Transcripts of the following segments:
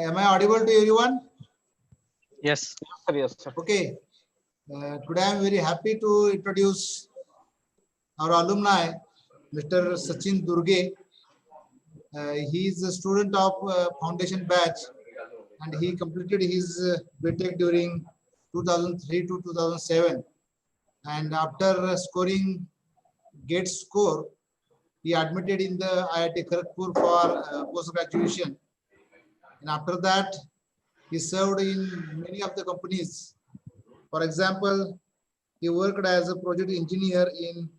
Am I audible to everyone? Yes. Yes, sir. Okay. Today I am very happy to introduce our alumni, Mr. Sachin Durge. He is a student of foundation batch and he completed his BTech during 2003 to 2007. And after scoring GATE score, he admitted in the IIT Kharagpur for post-graduation. And after that, he served in many of the companies. For example, he worked as a project engineer in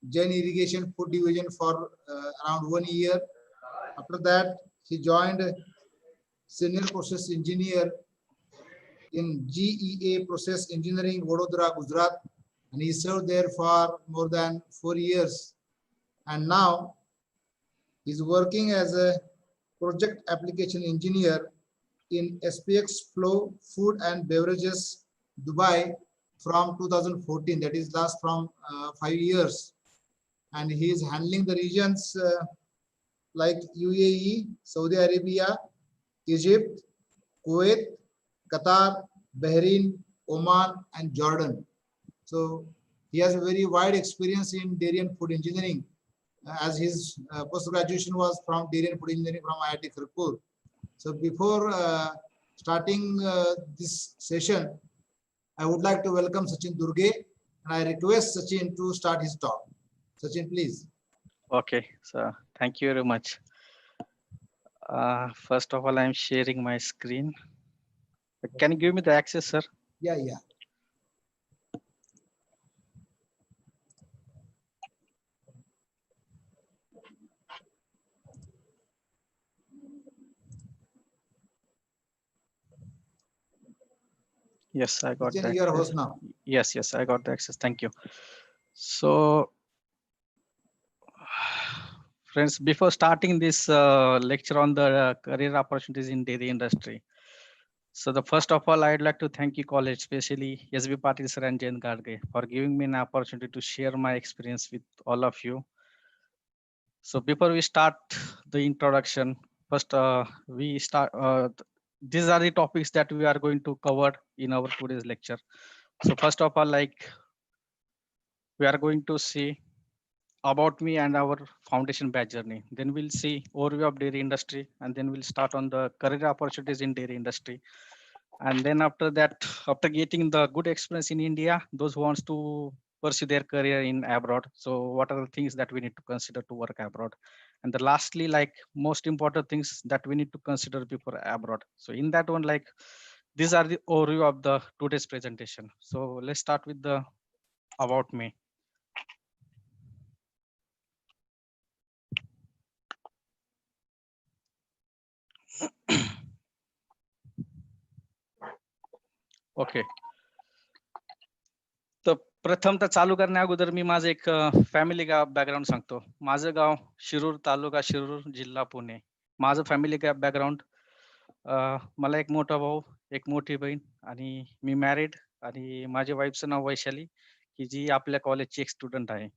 Jain Irrigation Food Division for around 1 year. After that, he joined senior process engineer in GEA Process Engineering, Vadodara, Gujarat, and he served there for more than 4 years. And now he's working as a project application engineer in SPX Flow Food and Beverages, Dubai from 2014. That is last from 5 years. And he is handling the regions like UAE, Saudi Arabia, Egypt, Kuwait, Qatar, Bahrain, Oman, and Jordan. So he has a very wide experience in dairy and food engineering, as his post-graduation was from dairy and food engineering from IIT Kharagpur. So before starting this session, I would like to welcome Sachin Durge, and I request Sachin to start his talk. Sachin, please. Okay. So thank you very much. First of all, I'm sharing my screen. Can you give me the access, sir? Yeah. Yes, I got Sachin, that. you are host now. Yes, I got the access. Thank you. So, friends, before starting this lecture on the career opportunities in dairy industry, so the first of all, I'd like to thank you college, especially SB Patil sir and Jain Gadge, for giving me an opportunity to share my experience with all of you. So before we start the introduction, first these are the topics that we are going to cover in our today's lecture. So first of all, we are going to see about me and our foundation batch journey. Then we'll see overview of dairy industry, and then we'll start on the career opportunities in dairy industry. And then after that, after getting the good experience in India, those who wants to pursue their career in abroad. So what are the things that we need to consider to work abroad? And the lastly, most important things that we need to consider before abroad. So in that one, these are the overview of the today's presentation. So let's start with the about me. Okay. तर प्रथम तर चालू करण्या अगोदर मी माझं एक family background सांगतो. माझं गाव शिरूर, तालुका शिरूर, जिल्हा पुणे. माझं फॅमिली बॅकग्राऊंड, मला एक मोठा भाऊ, एक मोठी बहीण आणि मी मॅरिड आणि माझ्या वाईफचं नाव वैशाली, की जी आपल्या कॉलेजची एक स्टुडंट आहे.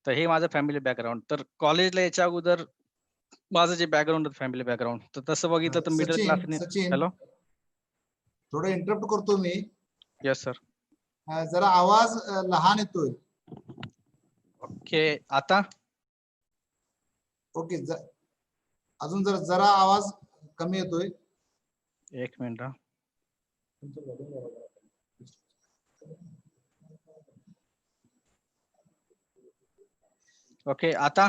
तर हे माझं फॅमिली बॅकग्राऊंड. तर कॉलेजला याच्या अगोदर माझं जे बॅकग्राऊंड फॅमिली बॅकग्राऊंड, तर तसं बघितलं तर मिडल क्लासने. सचिन, हॅलो, थोडं इंटरप्ट करतो मी. Yes sir. जरा आवाज लहान येतोय. ओके, आता ओके, अजून जरा आवाज कमी येतोय. एक मिनिट. ओके, आता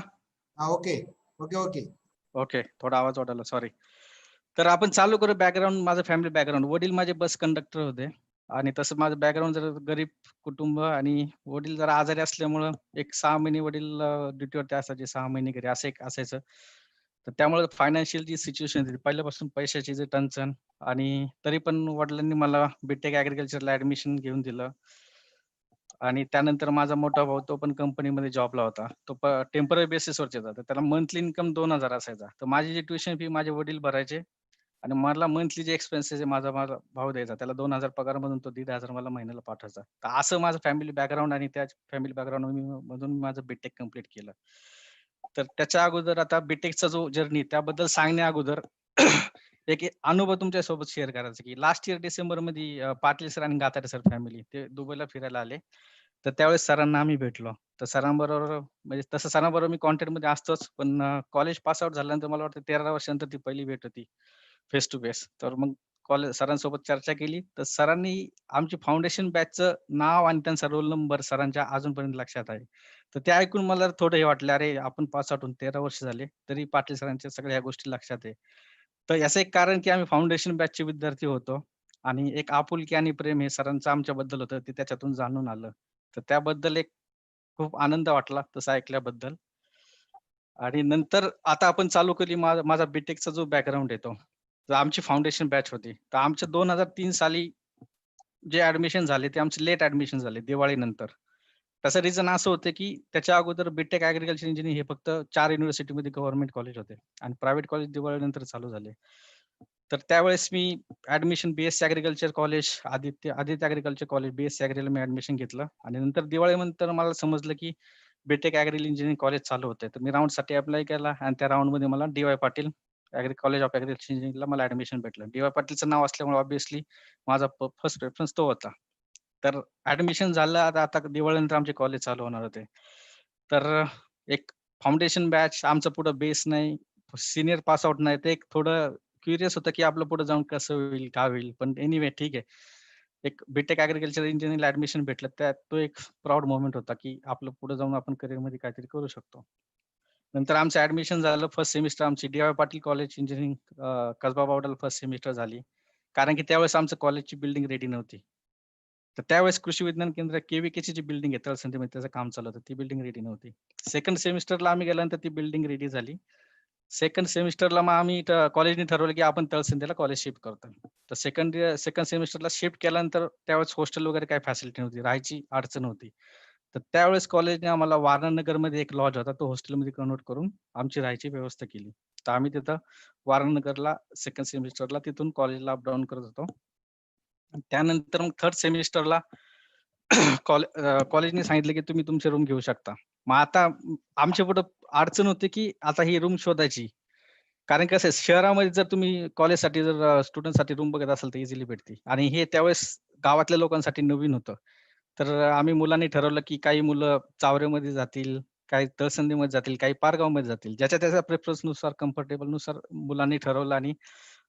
ओके. थोडा आवाज वाढवला, सॉरी. तर आपण चालू करू बॅकग्राऊंड. माझं फॅमिली बॅकग्राऊंड, वडील माझे बस कंडक्टर होते आणि तसं माझं बॅकग्राऊंड जर गरीब कुटुंब आणि वडील जरा आजारी असल्यामुळं एक 6 महिने वडील ड्युटीवरती असायचे, 6 महिने घरी असं एक असायचं. तर त्यामुळे फायनान्शियल जी सिच्युएशन होती पहिल्यापासून पैशाची जे टंचन, आणि तरी पण वडिलांनी मला बीटेक ऍग्रिकल्चरला ऍडमिशन घेऊन दिलं. आणि त्यानंतर माझा मोठा भाऊ, तो पण कंपनीमध्ये जॉबला होता. तो टेम्पररी बेसिसवरती होता. तर त्याला मंथली इन्कम 2000 असायचा. तर माझी जी ट्युशन फी माझे वडील भरायचे आणि मला मंथली जे एक्सपेन्सेस माझा भाऊ द्यायचा. त्याला 2000 पगारमधून तो 1500 मला महिन्याला पाठवायचा. तर असं माझं फॅमिली बॅकग्राऊंड, आणि त्या फॅमिली बॅकग्राऊंड मधून मी माझं बीटेक कम्प्लीट केलं. तर त्याच्या अगोदर आता बीटेकचा जो जर्नी त्याबद्दल सांगण्या अगोदर एक अनुभव तुमच्या सोबत शेअर करायचा की लास्ट इयर डिसेंबर मध्ये पाटील सर आणि गातारे सर फॅमिली ते दुबईला फिरायला आले. तर त्यावेळेस सरांना आम्ही भेटलो. तर सरांबरोबर म्हणजे तसं सरांबरोबर मी कॉन्टॅक्ट मध्ये असतोच. पण कॉलेज पास आउट झाल्यानंतर मला वाटतं 13 वर्षानंतर ती पहिली भेट होती फेस टू फेस. तर मग कॉलेज सरांसोबत चर्चा केली. तर सरांनी आमची फाउंडेशन बॅचचं नाव आणि त्यांचा रोल नंबर सरांच्या अजूनपर्यंत लक्षात आहे. तर ते ऐकून मला थोडं हे वाटलं, अरे आपण पास आउट होऊन 13 वर्ष झाले, तरी पाटील सरांच्या सगळ्या ह्या गोष्टी लक्षात आहे. तर याचं एक कारण की आम्ही फाउंडेशन बॅचचे विद्यार्थी होतो आणि एक आपुलकी आणि प्रेम हे सरांचं आमच्याबद्दल होतं, ते त्याच्यातून जाणून आलं. तर त्याबद्दल एक खूप आनंद वाटला तसं ऐकल्याबद्दल. आणि नंतर आता आपण चालू केली माझा बीटेकचा जो बॅकग्राऊंड येतो. तर आमची फाउंडेशन बॅच होती. तर आमच्या 2003 साली जे ॲडमिशन झाले ते आमचे लेट ॲडमिशन झाले दिवाळीनंतर. त्याचं रिझन असं होतं, की त्याच्या अगोदर बीटेक ॲग्रीकल्चर इंजिनिअरिंग हे फक्त 4 युनिव्हर्सिटीमध्ये गव्हर्नमेंट कॉलेज होते आणि प्रायव्हेट कॉलेज दिवाळीनंतर चालू झाले. तर त्यावेळेस मी admission BSc agriculture college Aditya agriculture college BSc ॲग्रीला मी ॲडमिशन घेतलं आणि नंतर दिवाळीनंतर मला समजलं, की बीटेक ॲग्री इंजिनिअरिंग कॉलेज चालू होते. तर मी राउंडसाठी अप्लाय केला आणि त्या राउंडमध्ये मला D Y Patil college of agriculture इंजिनिअरिंगला मला ॲडमिशन भेटलं. डी.वाय पाटीलचं नाव असल्यामुळे ऑब्व्हियसली माझा फर्स्ट प्रेफरन्स तो होता. तर ॲडमिशन झालं. आता दिवाळीनंतर आमचे कॉलेज चालू होणार होते. तर एक फाउंडेशन बॅच आमचं पुढं बेस नाही, सीनियर पास आउट नाही. ते एक थोडं क्युरियस होतं, की आपलं पुढे जाऊन कसं होईल, काय होईल? पण एनिवे ठीक आहे. एक बीटेक ॲग्रीकल्चर इंजिनिअरिंगला ॲडमिशन भेटलं. त्यात तो एक प्राउड मोमेंट होता, की आपलं पुढे जाऊन आपण करिअरमध्ये काहीतरी करू शकतो. नंतर आमचं ॲडमिशन झालं. फर्स्ट सेमिस्टर आमची D Y Patil college engineering Kasba बावडाला फर्स्ट सेमिस्टर झाली. कारण की त्यावेळेस आमच्या कॉलेजची बिल्डिंग रेडी नव्हती. तर त्यावेळेस कृषी विज्ञान केंद्र केव्हीकेची जी बिल्डिंग आहे तळसंदीमध्ये त्याचं काम चालू होतं. ती बिल्डिंग रेडी नव्हती. सेकंड सेमिस्टरला आम्ही गेल्यानंतर ती बिल्डिंग रेडी झाली. सेकंड सेमिस्टरला मग आम्ही कॉलेजने ठरवलं, की आपण तळसंदीला कॉलेज शिफ्ट करतोय. तर सेकंड सेमिस्टरला शिफ्ट केल्यानंतर त्यावेळेस हॉस्टेल वगैरे काही फॅसिलिटी नव्हती. राहायची अडचण होती. तर त्यावेळेस कॉलेजने आम्हाला वारणानगरमध्ये एक लॉज होता. तो हॉस्टेलमध्ये कन्व्हर्ट करून आमची राहायची व्यवस्था केली. तर आम्ही तिथं वारणानगरला सेकंड सेमिस्टरला तिथून कॉलेजला अप करत होतो. त्यानंतर मग थर्ड सेमिस्टरला कॉलेजने सांगितलं, की तुम्ही तुमची रूम घेऊ शकता. मग आता आमच्या पुढं अडचण होती, की आता ही रूम शोधायची. कारण कसं आहे शहरामध्ये जर तुम्ही कॉलेजसाठी जर स्टुडंटसाठी रूम बघत असाल तर इझिली भेटते आणि हे त्यावेळेस गावातल्या लोकांसाठी नवीन होतं. तर आम्ही मुलांनी ठरवलं, की काही मुलं चावरेमध्ये जातील, काही तळसंदीमध्ये जातील, काही पारगावमध्ये जातील. ज्याच्या त्याच्या प्रेफरन्सनुसार, कम्फर्टेबलनुसार मुलांनी ठरवलं आणि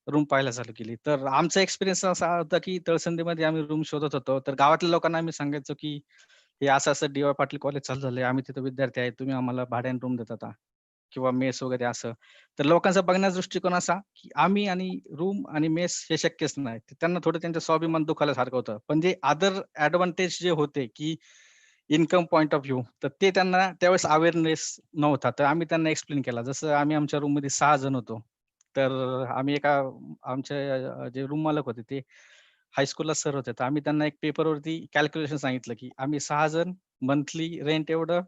रूम पाहायला चालू केली. तर आमचा एक्सपिरियन्स असा होता, की तळसंदीमध्ये आम्ही रूम शोधत होतो. तर गावातल्या लोकांना आम्ही सांगायचो, की हे असं-असं डी.वाय पाटील कॉलेज चालू झालंय. आम्ही तिथे विद्यार्थी आहेत. तुम्ही आम्हाला भाड्याने रूम देता का? किंवा मेस वगैरे असं. तर लोकांचा बघण्याचा दृष्टिकोन असा, की आम्ही आणि रूम आणि मेस हे शक्यच नाही. तर त्यांना थोडं त्यांचं स्वाभिमान दुखावल्यासारखं होतं. पण जे अदर एडव्हांटेज जे होते, की इन्कम पॉइंट ऑफ व्ह्यू तर ते त्यांना त्यावेळेस अवेअरनेस नव्हता. तर आम्ही त्यांना एक्सप्लेन केला. जसं आम्ही आमच्या रूममध्ये 6 जण होतो. तर आम्ही आमचे जे रूम मालक होते ते हायस्कूलला सर होते. तर आम्ही त्यांना एक पेपरवरती कॅल्क्युलेशन सांगितलं, की आम्ही 6 जण मंथली रेंट एवढं,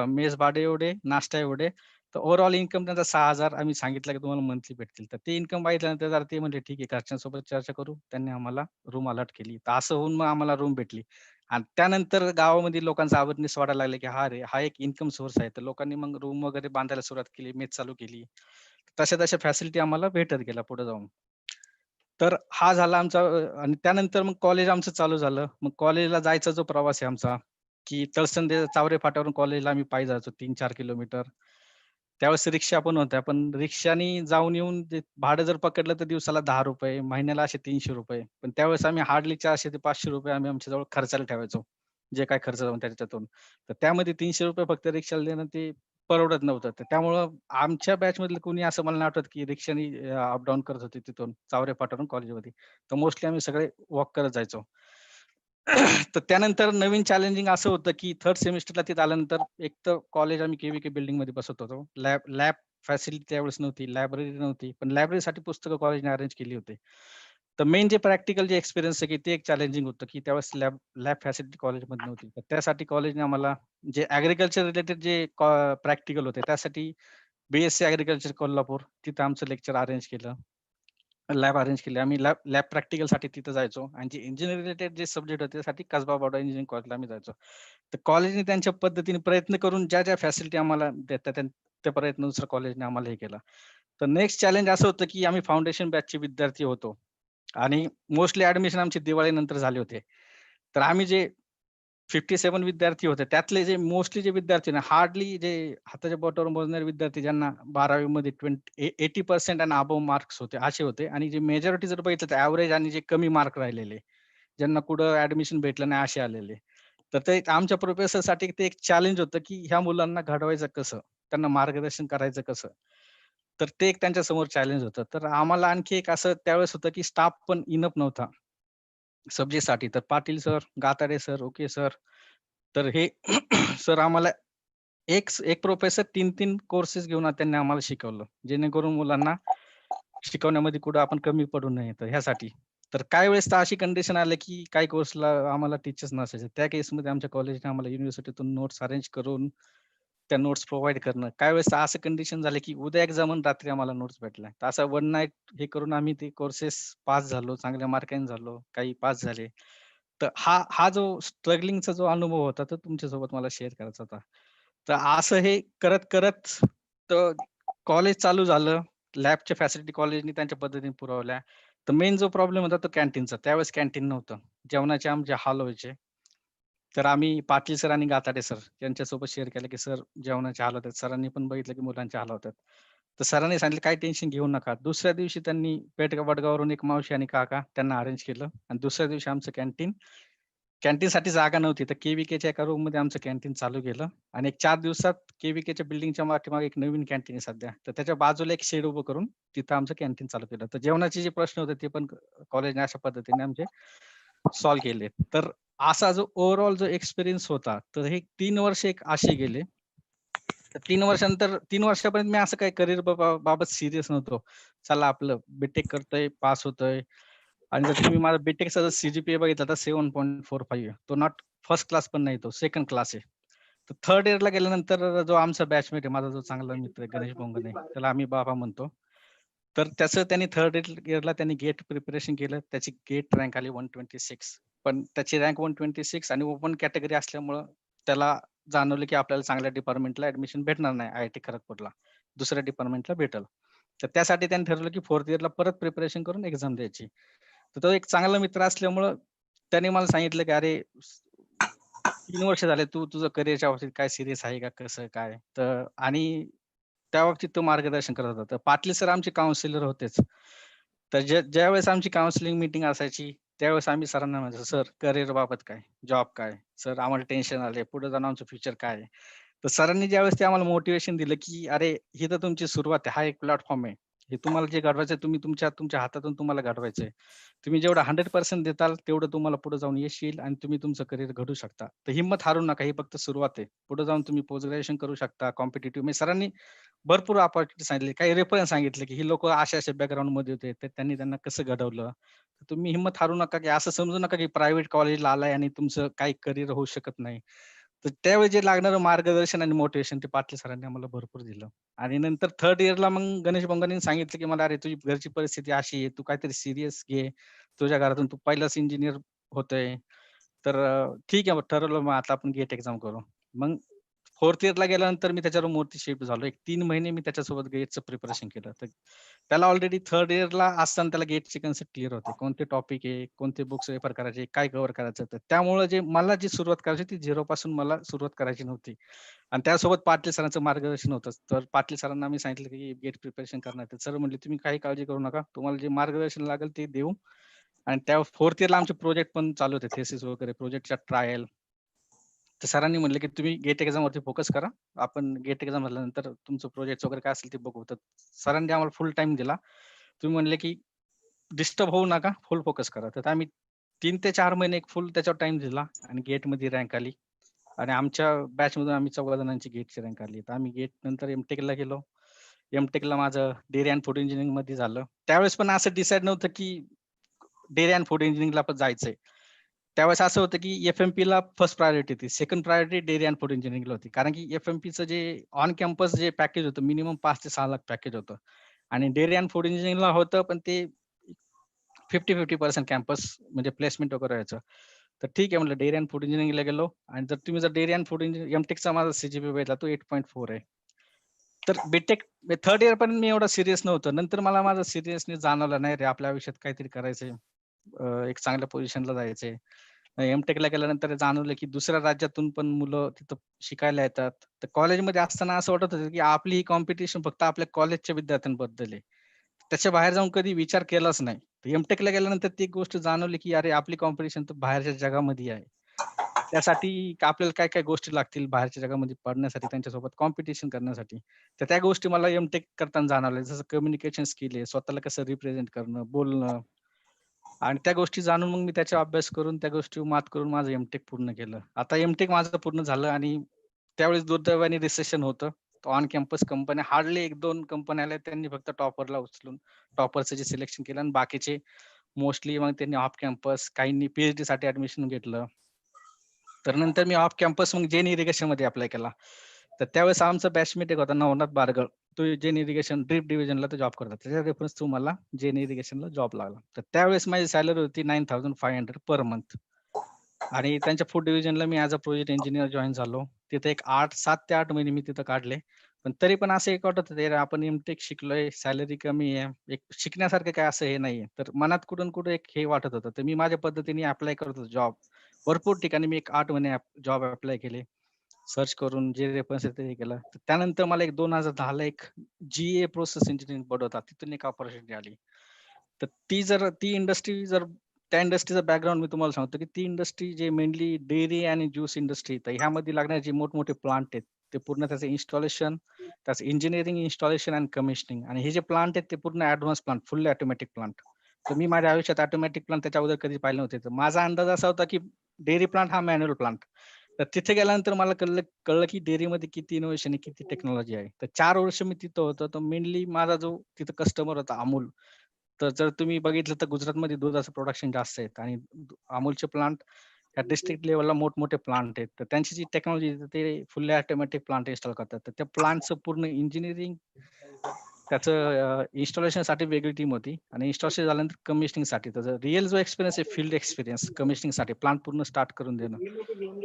मेस भाडे एवढे, नाश्ता एवढे. तर ओव्हरऑल इन्कम त्यांचा 6,000 आम्ही सांगितलं, की तुम्हाला मंथली भेटतील. तर ते इन्कम बघितल्यानंतर जरा ते म्हणले, "ठीक आहे." घरच्यांसोबत चर्चा करू. त्यांनी आम्हाला रूम अलॉट केली. तर असं होऊन मग आम्हाला रूम भेटली. आणि त्यानंतर गावामध्ये लोकांचा अवेअरनेस वाढायला लागला, की हा रे, हा एक इन्कम सोर्स आहे. तर लोकांनी मग रूम वगैरे बांधायला सुरुवात केली, मेस चालू केली. तशा-तशा फॅसिलिटी आम्हाला भेटत गेल्या पुढे जाऊन. तर हा झाला आमचा आणि त्यानंतर मग कॉलेज आमचं चालू झालं. मग कॉलेजला जायचा जो प्रवास आहे आमचा, की तळसंदे चावरे फाट्यावरून कॉलेजला आम्ही पायी जायचो 3-4 किलोमीटर. त्यावेळेस रिक्षा पण होत्या. पण रिक्षानी जाऊन येऊन ते भाडं जर पकडलं तर दिवसाला ₹10 महिन्याला असे ₹300 पण त्यावेळेस आम्ही हार्डली ₹400 ते ₹500 आम्ही आमच्याजवळ खर्चाला ठेवायचो. जे काही खर्च जाऊन त्याच्यातून. तर त्यामध्ये ₹300 फक्त रिक्षाला देणं ते परवडत नव्हतं. तर त्यामुळं आमच्या बॅचमधलं कोणी असं मला नाही आठवत, की रिक्षानी अप-डाऊन करत होते तिथून चावरे फाट्यावरून कॉलेजमध्ये. तर मोस्टली आम्ही सगळे वॉक करत जायचो. तर त्यानंतर नवीन चॅलेंजिंग असं होतं, की थर्ड सेमिस्टरला तिथं आल्यानंतर एक तर कॉलेज आम्ही केव्हीके बिल्डिंगमध्ये बसत होतो. लॅब लॅब फॅसिलिटी त्यावेळेस नव्हती, लायब्ररी नव्हती. पण लायब्ररीसाठी पुस्तकं कॉलेजने अरेंज केली होती. तर मेन जे प्रॅक्टिकल जे एक्सपिरियन्स आहे, की ते एक चॅलेंजिंग होतं, की त्यावेळेस लॅब लॅब फॅसिलिटी कॉलेजमध्ये नव्हती. तर त्यासाठी कॉलेजने आम्हाला जे ॲग्रीकल्चर रिलेटेड जे प्रॅक्टिकल होते त्यासाठी बीएससी ॲग्रीकल्चर कोल्हापूर तिथं आमचं लेक्चर अरेंज केलं. लॅब अरेंज केली. आम्ही लॅब लॅब प्रॅक्टिकलसाठी तिथं जायचो आणि जे इंजिनिअरिंग रिलेटेड जे सब्जेक्ट होते त्यासाठी कसबा बावडा इंजिनिअरिंग कॉलेजला आम्ही जायचो. तर कॉलेजने त्यांच्या पद्धतीने प्रयत्न करून ज्या-ज्या फॅसिलिटी आम्हाला देतात त्या प्रयत्नानुसार कॉलेजने आम्हाला हे केलं. तर नेक्स्ट चॅलेंज असं होतं की आम्ही फाउंडेशन बॅचचे विद्यार्थी होतो आणि मोस्टली ऍडमिशन आमचे दिवाळीनंतर झाले होते. तर आम्ही जे 57 विद्यार्थी होते त्यातले जे मोस्टली जे विद्यार्थी ना हार्डली जे हाताच्या बोटावर मोजणारे विद्यार्थी ज्यांना 12वी मध्ये 80% आणि अबोव मार्क्स होते असे होते आणि जे मेजॉरिटी जर बघितलं तर ऍव्हरेज आणि जे कमी मार्क राहिलेले ज्यांना कुठं ऍडमिशन भेटलं नाही असे आलेले. तर ते आमच्या प्रोफेसरसाठी ते एक चॅलेंज होतं की ह्या मुलांना घडवायचं कसं, त्यांना मार्गदर्शन करायचं कसं. तर ते एक त्यांच्या समोर चॅलेंज होतं. तर आम्हाला आणखी एक असं त्यावेळेस होतं की स्टाफ पण इनफ नव्हता सब्जेक्टसाठी. तर Patil sir, Gatade sir, okay sir. तर हे सर आम्हाला एक प्रोफेसर 3-3 कोर्सेस घेऊन त्यांनी आम्हाला शिकवलं. जेणेकरून मुलांना शिकवण्यामध्ये कुठं आपण कमी पडू नये तर ह्यासाठी. तर काही वेळेस तर अशी कंडिशन आली की काही कोर्सला आम्हाला टीचर्स नसायचे. त्या केसमध्ये आमच्या कॉलेजने आम्हाला युनिव्हर्सिटीतून नोट्स अरेंज करून त्या नोट्स प्रोव्हाईड करणं. काही वेळेस असं कंडिशन झालं की उद्या एक्झाम आणि रात्री आम्हाला नोट्स भेटल्या. तर असं वन नाईट हे करून आम्ही ते कोर्सेस पास झालो, चांगल्या मार्काने झालो, काही पास झाले. तर हा हा जो स्ट्रगलिंगचा जो अनुभव होता तो तुमच्यासोबत मला शेअर करायचा होता. तर असं हे करत तर कॉलेज चालू झालं. लॅबच्या फॅसिलिटी कॉलेजनी त्यांच्या पद्धतीने पुरवल्या. तर मेन जो प्रॉब्लेम होता तो कॅन्टीनचा. त्यावेळेस कॅन्टीन नव्हतं. जेवणाचे आमचे हाल व्हायचे. तर आम्ही पाटील सर आणि गाताडे सर यांच्यासोबत शेअर केलं, की सर जेवणाचे हाल होतात. सरांनी पण बघितलं, की मुलांचे हाल होतात. तर सरांनी सांगितलं, "काही टेन्शन घेऊ नका." दुसऱ्या दिवशी त्यांनी वडगाववरून एक मावशी आणि काका त्यांना अरेंज केलं आणि दुसऱ्या दिवशी आमचं कॅन्टीनसाठी जागा नव्हती. तर के-व्ही-केच्या एका रूममध्ये आमचं कॅन्टीन चालू केलं आणि एक 4 दिवसात के-व्ही-केच्या बिल्डिंगच्या पाठीमागे एक नवीन कॅन्टीन आहे सध्या. तर त्याच्या बाजूला एक शेड उभं करून तिथं आमचं कॅन्टीन चालू केलं. तर जेवणाचे जे प्रश्न होते ते पण कॉलेजने अशा पद्धतीने आमचे सॉल्व्ह केले. तर असा जो ओव्हरऑल जो एक्सपिरियन्स होता, तर हे 3 वर्ष एक असे गेले. तर 3 वर्षानंतर 3 वर्षापर्यंत मी असं काही करिअर बाबत सीरियस नव्हतो. चला आपलं बी करतोय, पास होतोय आणि जर तुम्ही माझा बी.टेकचा जर सी बघितला तर 7.45 आहे. तो नॉट फर्स्ट क्लास पण नाही तो सेकंड क्लास आहे. तर थर्ड इयरला गेल्यानंतर जो आमचा बॅचमेट आहे, माझा जो चांगला मित्र आहे गणेश बोंगने, त्याला आम्ही बाबा म्हणतो. तर त्याचं त्यांनी थर्ड इयरला त्यांनी गेट प्रिपरेशन केलं. त्याची गेट रँक आली 126. पण त्याची रँक 126 आणि ओपन कॅटेगरी असल्यामुळं त्याला जाणवलं, की आपल्याला चांगल्या डिपार्टमेंटला ऍडमिशन भेटणार नाही आय-आय-टी खरगपूरला. दुसऱ्या डिपार्टमेंटला भेटेल. तर त्यासाठी त्यांनी ठरवलं, की 4th इयरला परत प्रिपरेशन करून एक्झाम द्यायची. तर तो एक चांगला मित्र असल्यामुळं त्याने मला सांगितलं, की "अरे 3 वर्ष झाले तू तुझं करिअरच्या बाबतीत काय सीरियस आहे का? कसं काय?" तर आणि त्या बाबतीत तो मार्गदर्शन करत होता. तर पाटील सर आमचे काउन्सिलर होतेच. तर ज्यावेळेस आमची काउन्सिलिंग मीटिंग असायची, त्यावेळेस आम्ही सरांना म्हणायचो, "सर करिअर बाबत काय? जॉब काय? सर आम्हाला टेन्शन आलंय. पुढे जाऊन आमचं फ्युचर काय आहे?" तर सरांनी ज्यावेळेस ते आम्हाला मोटिव्हेशन दिलं, की "अरे, ही तर तुमची सुरुवात आहे. हा एक प्लॅटफॉर्म आहे. हे तुम्हाला जे घडवायचंय तुम्ही तुमच्या तुमच्या हातातून तुम्हाला घडवायचंय. तुम्ही जेवढं 100% देताल, तेवढं तुम्हाला पुढे जाऊन यश येईल आणि तुम्ही तुमचं करिअर घडवू शकता. तर हिंमत हारू नका. ही फक्त सुरुवात आहे. पुढे जाऊन तुम्ही पोस्ट ग्रॅज्युएशन करू शकता. कॉम्पिटिटिव्ह" म्हणजे सरांनी भरपूर अपॉर्च्युनिटी सांगितली. काही रेफरन्स सांगितले, की ही लोकं अशा-अशा बॅकग्राऊंडमध्ये होते. तर त्यांनी त्यांना कसं घडवलं. तर तुम्ही हिंमत हारू नका, की असं समजू नका, की प्रायव्हेट कॉलेजला आलाय आणि तुमचं काही करिअर होऊ शकत नाही. तर त्यावेळी जे लागणारं मार्गदर्शन आणि मोटिव्हेशन ते पाटील सरांनी आम्हाला भरपूर दिलं. आणि नंतर थर्ड इयरला मग गणेश बोंगानेनी सांगितलं, की मला "अरे तुझी घरची परिस्थिती अशी आहे. तू काहीतरी सीरियस घे. तुझ्या घरातून तू पहिलाच इंजिनिअर होतोय. तर ठीक आहे मग ठरवलं मग आता आपण गेट एक्झाम करू." मग 4th इयरला गेल्यानंतर मी त्याच्या रूमवरती शिफ्ट झालो. एक 3 महिने मी त्याच्यासोबत गेटचं प्रिपरेशन केलं. तर त्याला ऑलरेडी थर्ड इयरला असताना त्याला गेटचे कन्सेप्ट क्लिअर होते. कोणते टॉपिक आहे, कोणते बुक्स रेफर करायचे, काय कव्हर करायचं. तर त्यामुळं जे मला जी सुरुवात करायची ती झिरोपासून मला सुरुवात करायची नव्हती. आणि त्यासोबत पाटील सरांचं मार्गदर्शन होतंच. तर पाटील सरांना मी सांगितलं, की गेट प्रिपरेशन करणार आहे. सर म्हटले, "तुम्ही काही काळजी करू नका. तुम्हाला जे मार्गदर्शन लागेल ते देऊ." आणि त्या 4th इयरला आमचे प्रोजेक्ट पण चालू होते. थेसिस वगैरे प्रोजेक्टच्या ट्रायल. तर सरांनी म्हटलं, की "तुम्ही गेट एक्झामवरती फोकस करा. आपण गेट एक्झाम झाल्यानंतर तुमचं प्रोजेक्ट्स वगैरे काय असेल ते बघू." तर सरांनी आम्हाला फुल टाईम दिला. तुम्ही म्हणले, की "डिस्टर्ब होऊ नका. फुल फोकस करा." तर आम्ही 3 ते 4 महिने एक फुल त्याच्यावर टाईम दिला आणि गेटमध्ये रँक आली. आणि आमच्या बॅचमधून आम्ही 14 जणांची गेटची रँक आली. तर आम्ही गेट नंतर एम-टेकला गेलो. एम-टेकला माझं डेअरी अँड फूड इंजिनिअरिंगमध्ये झालं. त्यावेळेस पण असं डिसाईड नव्हतं, की डेअरी अँड फूड इंजिनिअरिंगला पण जायचंय. त्यावेळेस असं होतं, की एफ-एम-पीला फर्स्ट प्रायोरिटी होती. Second priority dairy and food इंजिनिअरिंगला होती. कारण की एफ-एम-पीचं जे ऑन कॅम्पस जे पॅकेज होतं मिनिमम 5 ते 6 लाख पॅकेज होतं आणि डेअरी अँड फूड इंजिनिअरिंगला होतं, पण ते 50-50% कॅम्पस म्हणजे प्लेसमेंट वगैरे व्हायचं. तर ठीक आहे म्हटलं डेअरी अँड फूड इंजिनिअरिंगला गेलो आणि जर तुम्ही जर डेअरी अँड फूड एम-टेकचा माझा सी-जी-पी बघितला तो 8.4 आहे. तर बीटेक थर्ड इयर पण मी एवढा सिरियस नव्हतो. नंतर मला माझं सिरियसनेस जाणवलं, नाही रे आपल्या आयुष्यात काहीतरी करायचंय. एक चांगल्या पोझिशनला जायचंय. एम-टेकला गेल्यानंतर जाणवलं, की दुसऱ्या राज्यातून पण मुलं तिथं शिकायला येतात. तर कॉलेजमध्ये असताना असं वाटत होतं, की आपली ही कॉम्पिटिशन फक्त आपल्या कॉलेजच्या विद्यार्थ्यांबद्दल आहे. त्याच्या बाहेर जाऊन कधी विचार केलाच नाही. एम-टेकला गेल्यानंतर ती गोष्ट जाणवली, की अरे आपली कॉम्पिटिशन तर बाहेरच्या जगामध्ये आहे. त्यासाठी आपल्याला काय-काय गोष्टी लागतील बाहेरच्या जगामध्ये पडण्यासाठी, त्यांच्यासोबत कॉम्पिटिशन करण्यासाठी. तर त्या गोष्टी मला एम-टेक करताना जाणवल्या. जसं कम्युनिकेशन स्किल आहे, स्वतःला कसं रिप्रेझेंट करणं, बोलणं आणि त्या गोष्टी जाणून मग मी त्याच्यावर अभ्यास करून, त्या गोष्टीवर मात करून माझं एम-टेक पूर्ण केलं. आता एम-टेक माझं पूर्ण झालं आणि त्यावेळेस दुर्दैवाने रिसेशन होतं. ऑन कॅम्पस कंपन्या हार्डली 1-2 कंपन्या आल्या. त्यांनी फक्त टॉपरला उचलून टॉपरचं जे सिलेक्शन केलं आणि बाकीचे मोस्टली मग त्यांनी ऑफ कॅम्पस, काहींनी पी-एच-डीसाठी ॲडमिशन घेतलं. तर नंतर मी ऑफ कॅम्पस मग जेन इरिगेशनमध्ये अप्लाय केला. तर त्यावेळेस आमचा बॅचमेट एक होता नवनाथ बारगळ. तो जेन इरिगेशन ड्रिप डिव्हिजनला तो जॉब करत होता. त्याच्या रेफरन्स थ्रू मला जेन इरिगेशनला जॉब लागला. तर त्यावेळेस माझी सॅलरी होती 9500 पर मंथ आणि त्यांच्या फूड डिव्हिजनला मी as a project engineer join झालो. तिथे एक 7 ते 8 महिने मी तिथं काढले. पण तरी पण असं एक वाटत होतं, "यार आपण एम-टेक शिकलोय, सॅलरी कमी आहे, एक शिकण्यासारखं काय असं हे नाहीये." तर मनात कुठून कुठे एक हे वाटत होतं. तर मी माझ्या पद्धतीने अप्लाय करत होतो जॉब. भरपूर ठिकाणी मी एक 8 महिने जॉब अप्लाय केले. सर्च करून जे रेफरन्स आहे ते हे केलं. तर त्यानंतर मला एक 2010ला एक जी प्रोसेस इंजिनिअरिंग बडोदा तिथून एक अपॉर्च्युनिटी आली. तर ती इंडस्ट्री जर त्या इंडस्ट्रीचा बॅकग्राऊंड मी तुम्हाला सांगतो, की ती इंडस्ट्री जे मेनली डेअरी आणि ज्यूस इंडस्ट्री तर ह्यामध्ये लागणारे जे मोठमोठे प्लांट आहेत, ते पूर्ण त्याचं इन्स्टॉलेशन, त्याचं इंजिनिअरिंग, इन्स्टॉलेशन आणि कमिशनिंग आणि हे जे प्लांट आहेत ते पूर्ण advance plant, fully automatic plant. तर मी माझ्या आयुष्यात ऑटोमॅटिक प्लांट त्याच्या अगोदर कधी पाहिले नव्हते. तर माझा अंदाज असा होता, की डेअरी प्लांट हा मॅन्युअल प्लांट. तर तिथे गेल्यानंतर मला कळलं कळलं की डेअरीमध्ये किती इनोव्हेशन आहे, किती टेक्नॉलॉजी आहे. तर 4 वर्ष मी तिथं होतो. तर मेनली माझा जो तिथं कस्टमर होता अमूल. तर जर तुम्ही बघितलं तर गुजरातमध्ये दुधाचं प्रोडक्शन जास्त आहे आणि अमूलचे प्लांट ह्या डिस्ट्रिक्ट लेव्हलला मोठमोठे प्लांट आहेत. तर त्यांची जी टेक्नॉलॉजी आहे ते फुल्ली ऑटोमॅटिक प्लांट इन्स्टॉल करतात. तर त्या प्लांटचं पूर्ण इंजिनिअरिंग त्याचं इन्स्टॉलेशनसाठी वेगळी टीम होती आणि इन्स्टॉलेशन झाल्यानंतर कमिशनिंगसाठी त्याचा रिअल जो एक्सपिरियन्स आहे फील्ड एक्सपिरियन्स कमिशनिंगसाठी प्लांट पूर्ण स्टार्ट करून देणं.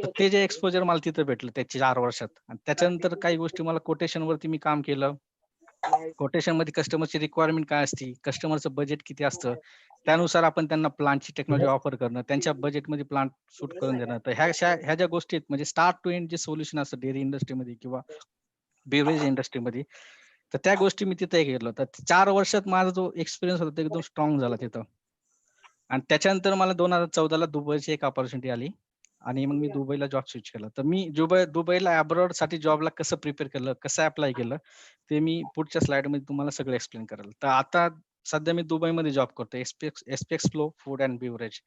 तर ते जे एक्सपोजर मला तिथं भेटलं त्या 4 वर्षात आणि त्याच्यानंतर काही गोष्टी मला कोटेशनवरती मी काम केलं. कोटेशनमध्ये कस्टमरची रिक्वायरमेंट काय असते, कस्टमरचं बजेट किती असतं, त्यानुसार आपण त्यांना प्लांटची टेक्नॉलॉजी ऑफर करणं, त्यांच्या बजेटमध्ये प्लांट शूट करून देणं. तर ह्या ज्या गोष्टी आहेत म्हणजे स्टार्ट टू एंड जे सोल्युशन असतं डेअरी इंडस्ट्रीमध्ये किंवा बेव्हरेज इंडस्ट्रीमध्ये, तर त्या गोष्टी मी तिथे केलं. तर 4 वर्षात माझा जो एक्सपिरियन्स होता तो एकदम स्ट्रॉंग झाला तिथं. आणि त्याच्यानंतर मला 2014ला दुबईची एक अपॉर्च्युनिटी आली आणि मग मी दुबईला जॉब स्विच केला. तर मी दुबईला अब्रॉडसाठी जॉबला कसं प्रिपेअर केलं, कसं अप्लाय केलं, ते मी पुढच्या स्लाईडमध्ये तुम्हाला सगळं एक्सप्लेन करेल. तर आता सध्या मी दुबईमध्ये जॉब करतो. SPX flow food and beverage.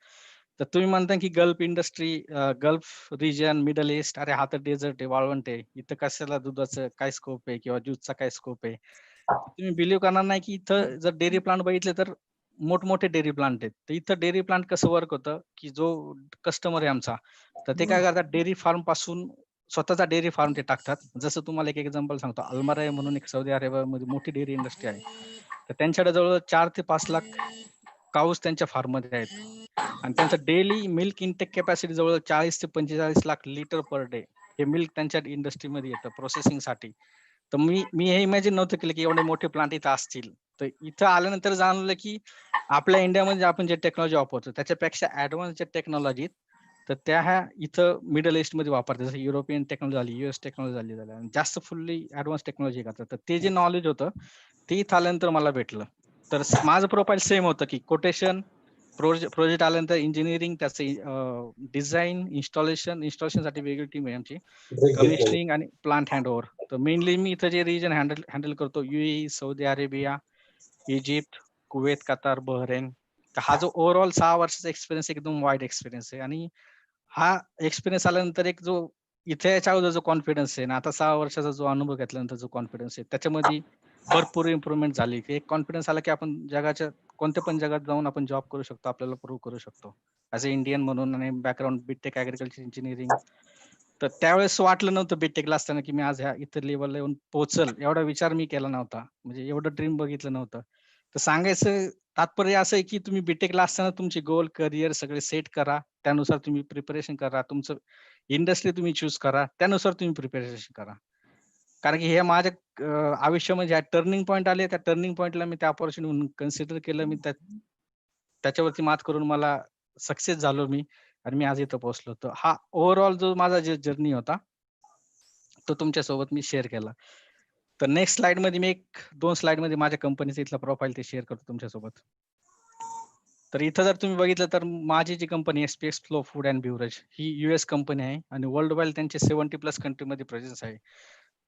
तर तुम्ही म्हणता की gulf industry, gulf region, middle east, अरे हा तर डेझर्ट आहे, वाळवंट आहे. इथं कशाला दुधाचं काय स्कोप आहे किंवा ज्यूसचा काय स्कोप आहे. तुम्ही बिलीव्ह करणार नाही की इथं जर डेअरी प्लांट बघितले तर मोठमोठे डेअरी प्लांट आहेत. तर इथं डेअरी प्लांट कसं वर्क होतं, की जो कस्टमर आहे आमचा, तर ते काय करतात डेअरी फार्म पासून स्वतःचा डेअरी फार्म ते टाकतात. जसं तुम्हाला एक एक्झाम्पल सांगतो. अल्माराय म्हणून एक सौदी अरेबियामध्ये मोठी डेअरी इंडस्ट्री आहे. तर त्यांच्याकडे जवळ 4 ते 5 लाख काऊस त्यांच्या फार्ममध्ये आहेत. आणि त्यांचं डेली मिल्क इंटेक कॅपॅसिटी जवळ 40 ते 45 लाख लिटर पर डे. हे मिल्क त्यांच्या इंडस्ट्रीमध्ये येतं प्रोसेसिंगसाठी. तर मी मी हे इमॅजिन नव्हतं केलं, की एवढे मोठे प्लांट इथं असतील. तर इथं आल्यानंतर जाणवलं, की आपल्या इंडियामध्ये आपण जे टेक्नॉलॉजी वापरतो त्याच्यापेक्षा ॲडव्हान्स ज्या टेक्नॉलॉजी तर त्या ह्या इथं मिडल ईस्टमध्ये वापरतात. जसं युरोपियन टेक्नॉलॉजी झाली, यूएस टेक्नॉलॉजी झाली आणि जास्त फुल्ली ॲडव्हान्स टेक्नॉलॉजी करतात. तर ते जे नॉलेज होतं, ते इथं आल्यानंतर मला भेटलं. तर माझं प्रोफाईल सेम होतं, की कोटेशन, प्रोजेक्ट आल्यानंतर इंजिनिअरिंग, त्याचं डिझाइन, इन्स्टॉलेशनसाठी वेगळी टीम आहे आमची. कमिशनिंग आणि प्लांट हँडओव्हर. तर मेनली मी इथं जे रिजन हँडल करतो UAE, Saudi Arabia, Egypt, Kuwait, Qatar, Bahrain. तर हा जो ओव्हरऑल 6 वर्षाचा एक्सपिरियन्स एकदम वाईड एक्सपिरियन्स आहे आणि हा एक्सपिरियन्स आल्यानंतर एक जो इथे याच्या अगोदर जो कॉन्फिडन्स आहे ना, आता 6 वर्षाचा जो अनुभव घेतल्यानंतर जो कॉन्फिडन्स आहे, त्याच्यामध्ये भरपूर इम्प्रूव्हमेंट झाली. की एक कॉन्फिडन्स आला, की आपण जगाच्या कोणत्या पण जगात जाऊन आपण जॉब करू शकतो. आपल्याला प्रूव्ह करू शकतो. ॲज अ इंडियन म्हणून आणि बॅकग्राऊंड बी-टेक ॲग्रीकल्चर इंजिनिअरिंग. तर त्यावेळेस वाटलं नव्हतं बी-टेकला असताना, की मी आज ह्या इतर लेव्हलला येऊन पोहोचल. एवढा विचार मी केला नव्हता. म्हणजे एवढं ड्रीम बघितलं नव्हतं. तर सांगायचं तात्पर्य असं आहे, की तुम्ही बी-टेकला असताना तुमचे गोल, करियर सगळे सेट करा. त्यानुसार तुम्ही प्रिपरेशन करा. तुमचं इंडस्ट्री तुम्ही चूज करा. त्यानुसार तुम्ही प्रिपरेशन करा. कारण की हे माझ्या आयुष्यामध्ये टर्निंग पॉईंट आले, त्या टर्निंग पॉईंटला मी त्या अपॉर्च्युनिटी कन्सिडर केलं. मी त्याच्यावरती मात करून मला सक्सेस झालो मी आणि मी आज इथं पोहोचलो. तर हा ओव्हरऑल जो माझा जर्नी होता, तो तुमच्यासोबत मी शेअर केला. तर नेक्स्ट स्लाइडमध्ये मी 2 स्लाइडमध्ये माझ्या कंपनीचा इथला प्रोफाईल ते शेअर करतो तुमच्यासोबत. तर इथं जर तुम्ही बघितलं तर माझी जी company SPX flow food and beverage ही यूएस कंपनी आहे आणि वर्ल्ड वाईड त्यांचे 70+ कंट्रीमध्ये प्रेझेन्स आहे.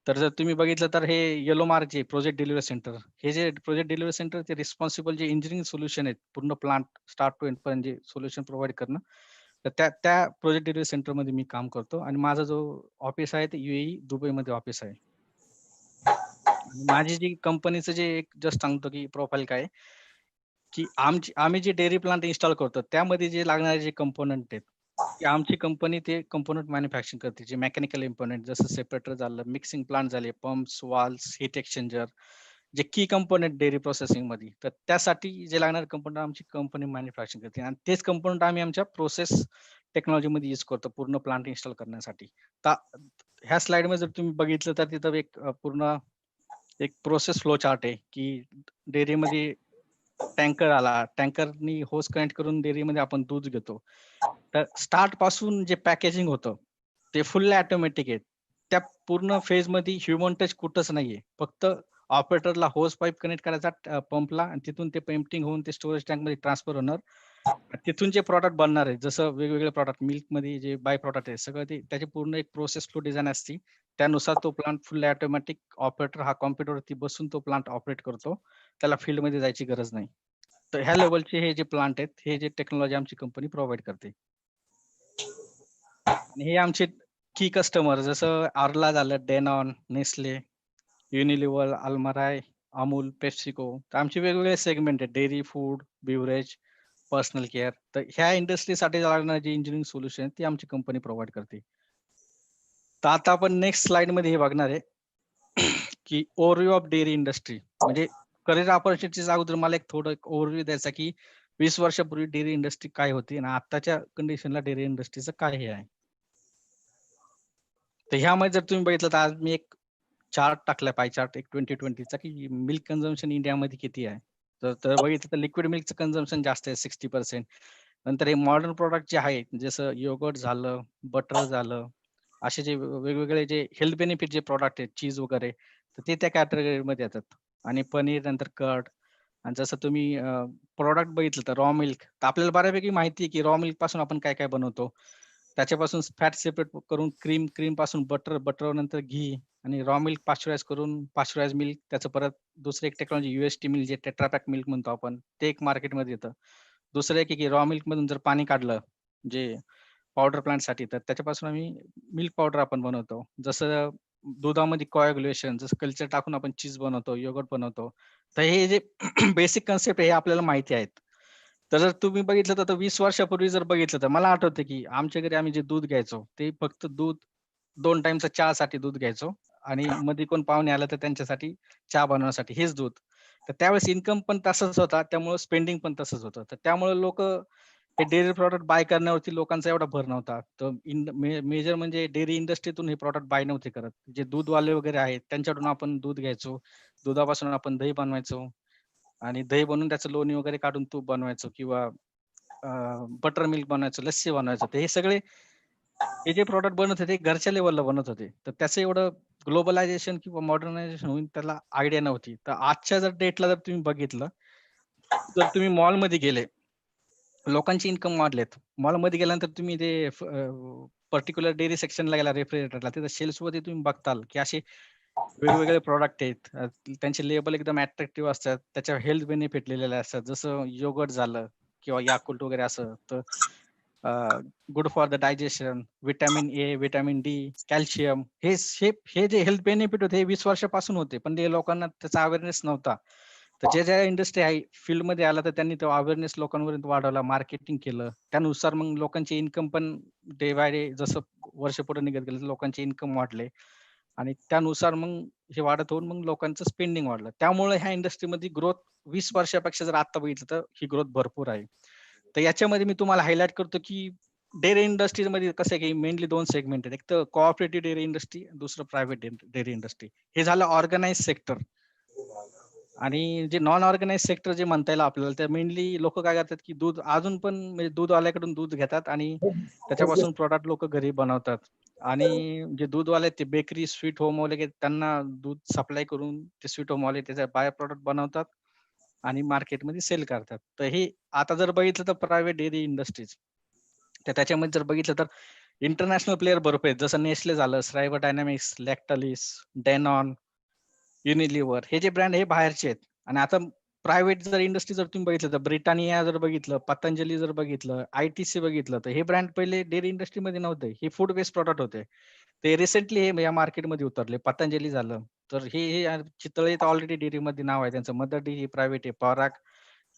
तर जर तुम्ही बघितलं तर हे येलो मार्क जे प्रोजेक्ट डिलिव्हरी सेंटर, हे जे प्रोजेक्ट डिलिव्हरी सेंटर ते रिस्पॉन्सिबल जे इंजिनिअरिंग सोल्युशन आहेत, पूर्ण प्लांट स्टार्ट टू एंड पर्यंत जे सोल्युशन प्रोव्हाइड करणं. तर त्या प्रोजेक्ट डिलिव्हरी सेंटरमध्ये मी काम करतो आणि माझा जो ऑफिस आहे ते UAE दुबईमध्ये ऑफिस आहे. आणि माझी जी कंपनीचं जे एक जस्ट सांगतो की प्रोफाईल काय आहे, की आम्ही जे डेअरी प्लांट इन्स्टॉल करतो त्यामध्ये जे लागणारे जे कंपोनंट आहेत, की आमची कंपनी ते कंपोनंट मॅन्युफॅक्चरिंग करते. जे मेकॅनिकल इम्पोनंट जसं सेपरेटर झालं, मिक्सिंग प्लांट झाले, पंप्स, वाल्व्स, हीट एक्सचेंजर, जे की कंपोनंट डेअरी प्रोसेसिंगमध्ये. तर त्यासाठी जे लागणारे कंपोनंट आमची कंपनी मॅन्युफॅक्चरिंग करते आणि तेच कंपोनंट आम्ही आमच्या प्रोसेस टेक्नॉलॉजीमध्ये यूज करतो पूर्ण प्लांट इन्स्टॉल करण्यासाठी. तर ह्या स्लाइडमध्ये जर तुम्ही बघितलं तर तिथं एक पूर्ण एक प्रोसेस फ्लो चार्ट आहे, की डेअरीमध्ये टँकर आला, टँकरनी होस कनेक्ट करून डेअरीमध्ये आपण दूध घेतो. तर स्टार्ट पासून जे पॅकेजिंग होतं, ते फुल्ली ऑटोमॅटिक आहे. त्या पूर्ण फेजमध्ये ह्युमन टच कुठंच नाहीये. फक्त ऑपरेटरला होस पाईप कनेक्ट करायचा पंपला आणि तिथून ते पेम्प्टिंग होऊन ते स्टोरेज टँकमध्ये ट्रान्सफर होणार. तिथून जे प्रॉडक्ट बनणार आहे, जसं वेगवेगळे प्रॉडक्ट मिल्कमध्ये जे बाय प्रॉडक्ट आहे, सगळं ते त्याची पूर्ण एक प्रोसेस फ्लो डिझाइन असते. त्यानुसार तो प्लांट फुल्ली ऑटोमॅटिक ऑपरेटर हा कॉम्प्युटरवरती बसून तो प्लांट ऑपरेट करतो. त्याला फील्डमध्ये जायची गरज नाही. तर ह्या लेव्हलचे हे जे प्लांट आहेत, हे जे टेक्नॉलॉजी आमची कंपनी प्रोव्हाईड करते. आणि हे आमचे की कस्टमर जसं Arla झालं, Danone, Nestle, Unilever, Almarai, Amul, PepsiCo. तर आमचे वेगवेगळे सेगमेंट आहेत. Dairy, food, beverage, personal care. तर ह्या इंडस्ट्रीसाठी लागणारे जे इंजिनिअरिंग सोल्युशन आहेत, ती आमची कंपनी प्रोव्हाईड करते. तर आता आपण नेक्स्ट स्लाइडमध्ये हे बघणार आहे, की ओव्हरव्ह्यू ऑफ डेअरी इंडस्ट्री. म्हणजे करिअर अपॉर्च्युनिटीच्या अगोदर मला एक थोडं ओव्हरव्ह्यू द्यायचा, की 20 वर्षापूर्वी डेअरी इंडस्ट्री काय होती आणि आताच्या कंडिशनला डेअरी इंडस्ट्रीचं काय हे आहे. तर ह्यामध्ये जर तुम्ही बघितलं तर आज मी एक चार्ट टाकलाय, पाय चार्ट एक 2020चा, की मिल्क कन्झम्पशन इंडियामध्ये किती आहे. तर बघितलं तर लिक्विड मिल्कचं कन्झम्पशन जास्त आहे 60%. नंतर हे मॉडर्न प्रॉडक्ट जे आहेत, जसं योगर्ट झालं, बटर झालं, असे जे वेगवेगळे जे हेल्थ बेनिफिट जे प्रॉडक्ट आहेत, चीज वगैरे, तर ते त्या कॅटेगरीमध्ये येतात. आणि पनीर नंतर कर्ड. आणि जसं तुम्ही प्रॉडक्ट बघितलं तर रॉ मिल्क, तर आपल्याला बऱ्यापैकी माहिती आहे, की रॉ मिल्क पासून आपण काय-काय बनवतो. त्याच्यापासून फॅट सेपरेट करून क्रीम, क्रीम पासून बटर, बटर नंतर घी आणि रॉ मिल्क पाश्चराइज करून पाश्चराइज मिल्क, त्याचं परत दुसरं एक टेक्नॉलॉजी UHT मिल्क जे टेट्रा पॅक मिल्क म्हणतो आपण, ते एक मार्केटमध्ये येतं. दुसरं एक आहे की रॉ मिल्कमधून जर पाणी काढलं, जे पावडर प्लांटसाठी, तर त्याच्यापासून आम्ही मिल्क पावडर आपण बनवतो. जसं दुधामध्ये कोॲग्युलेशन, जसं कल्चर टाकून आपण चीज बनवतो, योगर्ट बनवतो. तर हे जे बेसिक कन्सेप्ट आहे, हे आपल्याला माहिती आहेत. तर जर तुम्ही बघितलं तर 20 वर्षापूर्वी जर बघितलं तर मला आठवतं, की आमच्या घरी आम्ही जे दूध घ्यायचो, ते फक्त दूध 2 टाईमचा चहासाठी दूध घ्यायचो आणि मध्ये कोण पाहुणे आलं तर त्यांच्यासाठी चहा बनवण्यासाठी हेच दूध. तर त्यावेळेस इन्कम पण तसाच होता, त्यामुळे स्पेंडिंग पण तसंच होतं. तर त्यामुळे लोकं हे डेअरी प्रॉडक्ट बाय करण्यावरती लोकांचा एवढा भर नव्हता. तर मेजर म्हणजे डेअरी इंडस्ट्रीतून हे प्रॉडक्ट बाय नव्हते करत. जे दूधवाले वगैरे आहेत त्यांच्याकडून आपण दूध घ्यायचो. दुधापासून आपण दही बनवायचो आणि दही बनवून त्याचं लोणी वगैरे काढून तूप बनवायचो किंवा बटर मिल्क बनवायचो, लस्सी बनवायचो. तर हे सगळे हे जे प्रॉडक्ट बनत होते, घरच्या लेव्हलला बनत होते. तर त्याचं एवढं ग्लोबलायझेशन किंवा मॉडर्नायझेशन होईल त्याला आयडिया नव्हती. तर आजच्या जर डेटला जर तुम्ही बघितलं, जर तुम्ही मॉलमध्ये गेले, लोकांचे इन्कम वाढलेत. मॉलमध्ये गेल्यानंतर तुम्ही ते पर्टिक्युलर डेअरी सेक्शनला गेला रेफ्रिजरेटरला, तिथं शेल्फ्सवरती तुम्ही बघताल, की असे वेगवेगळे प्रॉडक्ट आहेत. त्यांचे लेबल एकदम अट्रॅक्टिव्ह असतात. त्याच्यावर हेल्थ बेनिफिट लिहिलेले असतात. जसं योगर्ट झालं किंवा याकुल्ट वगैरे असं. तर good for the digestion, vitamin A, vitamin D, calcium हे जे हेल्थ बेनिफिट होते हे 20 वर्षापासून होते. पण ते लोकांना त्याचा अवेअरनेस नव्हता. तर ज्या इंडस्ट्री आहे फील्डमध्ये आला तर त्यांनी तो अवेअरनेस लोकांपर्यंत वाढवला, मार्केटिंग केलं. त्यानुसार मग लोकांचे इन्कम पण डे बाय डे जसं वर्ष पुढे निघत गेलं, लोकांचे इन्कम वाढले आणि त्यानुसार मग हे वाढत होऊन मग लोकांचं स्पेंडिंग वाढलं. त्यामुळे ह्या इंडस्ट्रीमध्ये ग्रोथ 20 वर्षापेक्षा जर आता बघितलं तर ही ग्रोथ भरपूर आहे. तर याच्यामध्ये मी तुम्हाला हायलाइट करतो, की डेअरी इंडस्ट्रीमध्ये कसं आहे की मेनली 2 सेगमेंट आहेत. एक तर कोऑपरेटिव्ह डेअरी इंडस्ट्री, दुसरं प्रायव्हेट डेअरी इंडस्ट्री. हे झालं ऑर्गनाइज्ड सेक्टर. आणि जे नॉन ऑर्गनाइज सेक्टर जे म्हणता येईल आपल्याला, तर मेनली लोक काय करतात की दूध अजून पण म्हणजे दूधवाल्याकडून दूध घेतात आणि त्याच्यापासून प्रॉडक्ट लोक घरी बनवतात. आणि जे दूधवाले आहेत ते बेकरी, स्वीट होम वाले त्यांना दूध सप्लाय करून ते स्वीट होम वाले त्याचा बाय प्रॉडक्ट बनवतात आणि मार्केटमध्ये सेल करतात. तर हे आता जर बघितलं तर प्रायव्हेट डेअरी इंडस्ट्रीज, तर त्याच्यामध्ये जर बघितलं तर इंटरनॅशनल प्लेयर भरपूर आहेत. जसं नेसले झालं, श्रायव्हर डायनॅमिक्स, लॅक्टलिस, डेनॉन, युनिलिव्हर हे जे ब्रँड हे बाहेरचे आहेत. आणि आता प्रायव्हेट जर इंडस्ट्री जर तुम्ही बघितलं तर ब्रिटानिया जर बघितलं, पतंजली जर बघितलं, आयटीसी बघितलं, तर हे ब्रँड पहिले डेअरी इंडस्ट्रीमध्ये नव्हते. हे फूड बेस्ड प्रॉडक्ट होते. ते रिसेंटली हे या मार्केटमध्ये उतरले. पतंजली झालं. तर हे चितळे तर ऑलरेडी डेअरीमध्ये नाव आहे त्यांचं. मदर डेअरी प्रायव्हेट आहे. पराग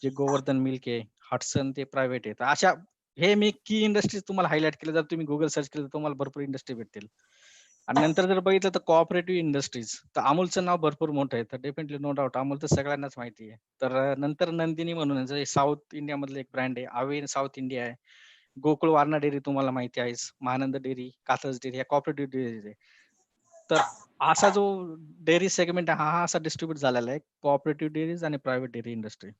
जे गोवर्धन मिल्क आहे, हडसन ते प्रायव्हेट आहे. तर अशा हे मी की इंडस्ट्रीज तुम्हाला हायलाइट केलं. जर तुम्ही Google सर्च केलं तर तुम्हाला भरपूर इंडस्ट्री भेटतील. आणि नंतर जर बघितलं तर कोऑपरेटिव्ह इंडस्ट्रीज, तर अमूलचं नाव भरपूर मोठं आहे. तर डेफिनेटली नो डाउट अमूल तर सगळ्यांनाच माहिती आहे. तर नंतर नंदिनी म्हणून आहे, जे साऊथ इंडियामधलं एक ब्रँड आहे. अवेन साऊथ इंडिया आहे. गोकुळ वारणा डेअरी तुम्हाला माहिती आहेच. महानंद डेअरी, कात्रज डेअरी या कोऑपरेटिव्ह डेअरीज आहे. तर असा जो डेअरी सेगमेंट आहे, हा असा डिस्ट्रीब्यूट झालेला आहे. कोऑपरेटिव्ह डेअरीज आणि प्रायव्हेट डेअरी इंडस्ट्री.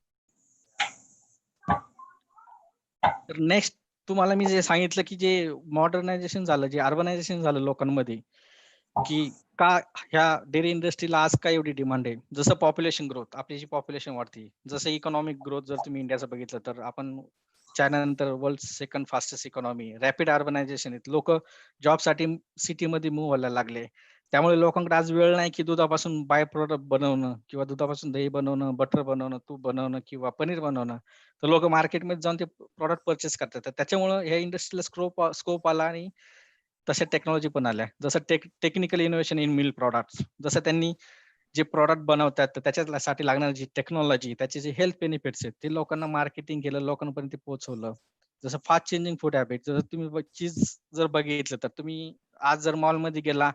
तर नेक्स्ट तुम्हाला मी जे सांगितलं, की जे मॉडर्नायझेशन झालं, जे अर्बनायझेशन झालं लोकांमध्ये, की का ह्या डेअरी इंडस्ट्रीला आज का एवढी डिमांड आहे? जसं पॉप्युलेशन ग्रोथ, आपली जी पॉप्युलेशन वाढते, जसं इकॉनॉमिक ग्रोथ जर तुम्ही इंडियाचं बघितलं तर आपण चायनानंतर world second fastest economy, rapid urbanisation आहेत. लोकं जॉबसाठी सिटीमध्ये मूव्ह व्हायला लागले. त्यामुळे लोकांकडे आज वेळ नाही, की दुधापासून बाय प्रॉडक्ट बनवणं किंवा दुधापासून दही बनवणं, बटर बनवणं, तूप बनवणं किंवा पनीर बनवणं. तर लोकं मार्केटमध्ये जाऊन ते प्रॉडक्ट पर्चेस करतात. तर त्याच्यामुळं ह्या इंडस्ट्रीला स्कोप आला आणि तशा टेक्नॉलॉजी पण आल्या. जसं technical innovation in milk products. जसं त्यांनी जे प्रॉडक्ट बनवतात, तर त्याच्यासाठी लागणारी जी टेक्नॉलॉजी, त्याचे जे हेल्थ बेनिफिट्स आहेत, ते लोकांना मार्केटिंग केलं, लोकांपर्यंत ते पोहोचवलं. जसं फास्ट चेंजिंग फूड हॅबिट, जर तुम्ही चीज जर बघितलं, तर तुम्ही आज जर मॉलमध्ये गेला,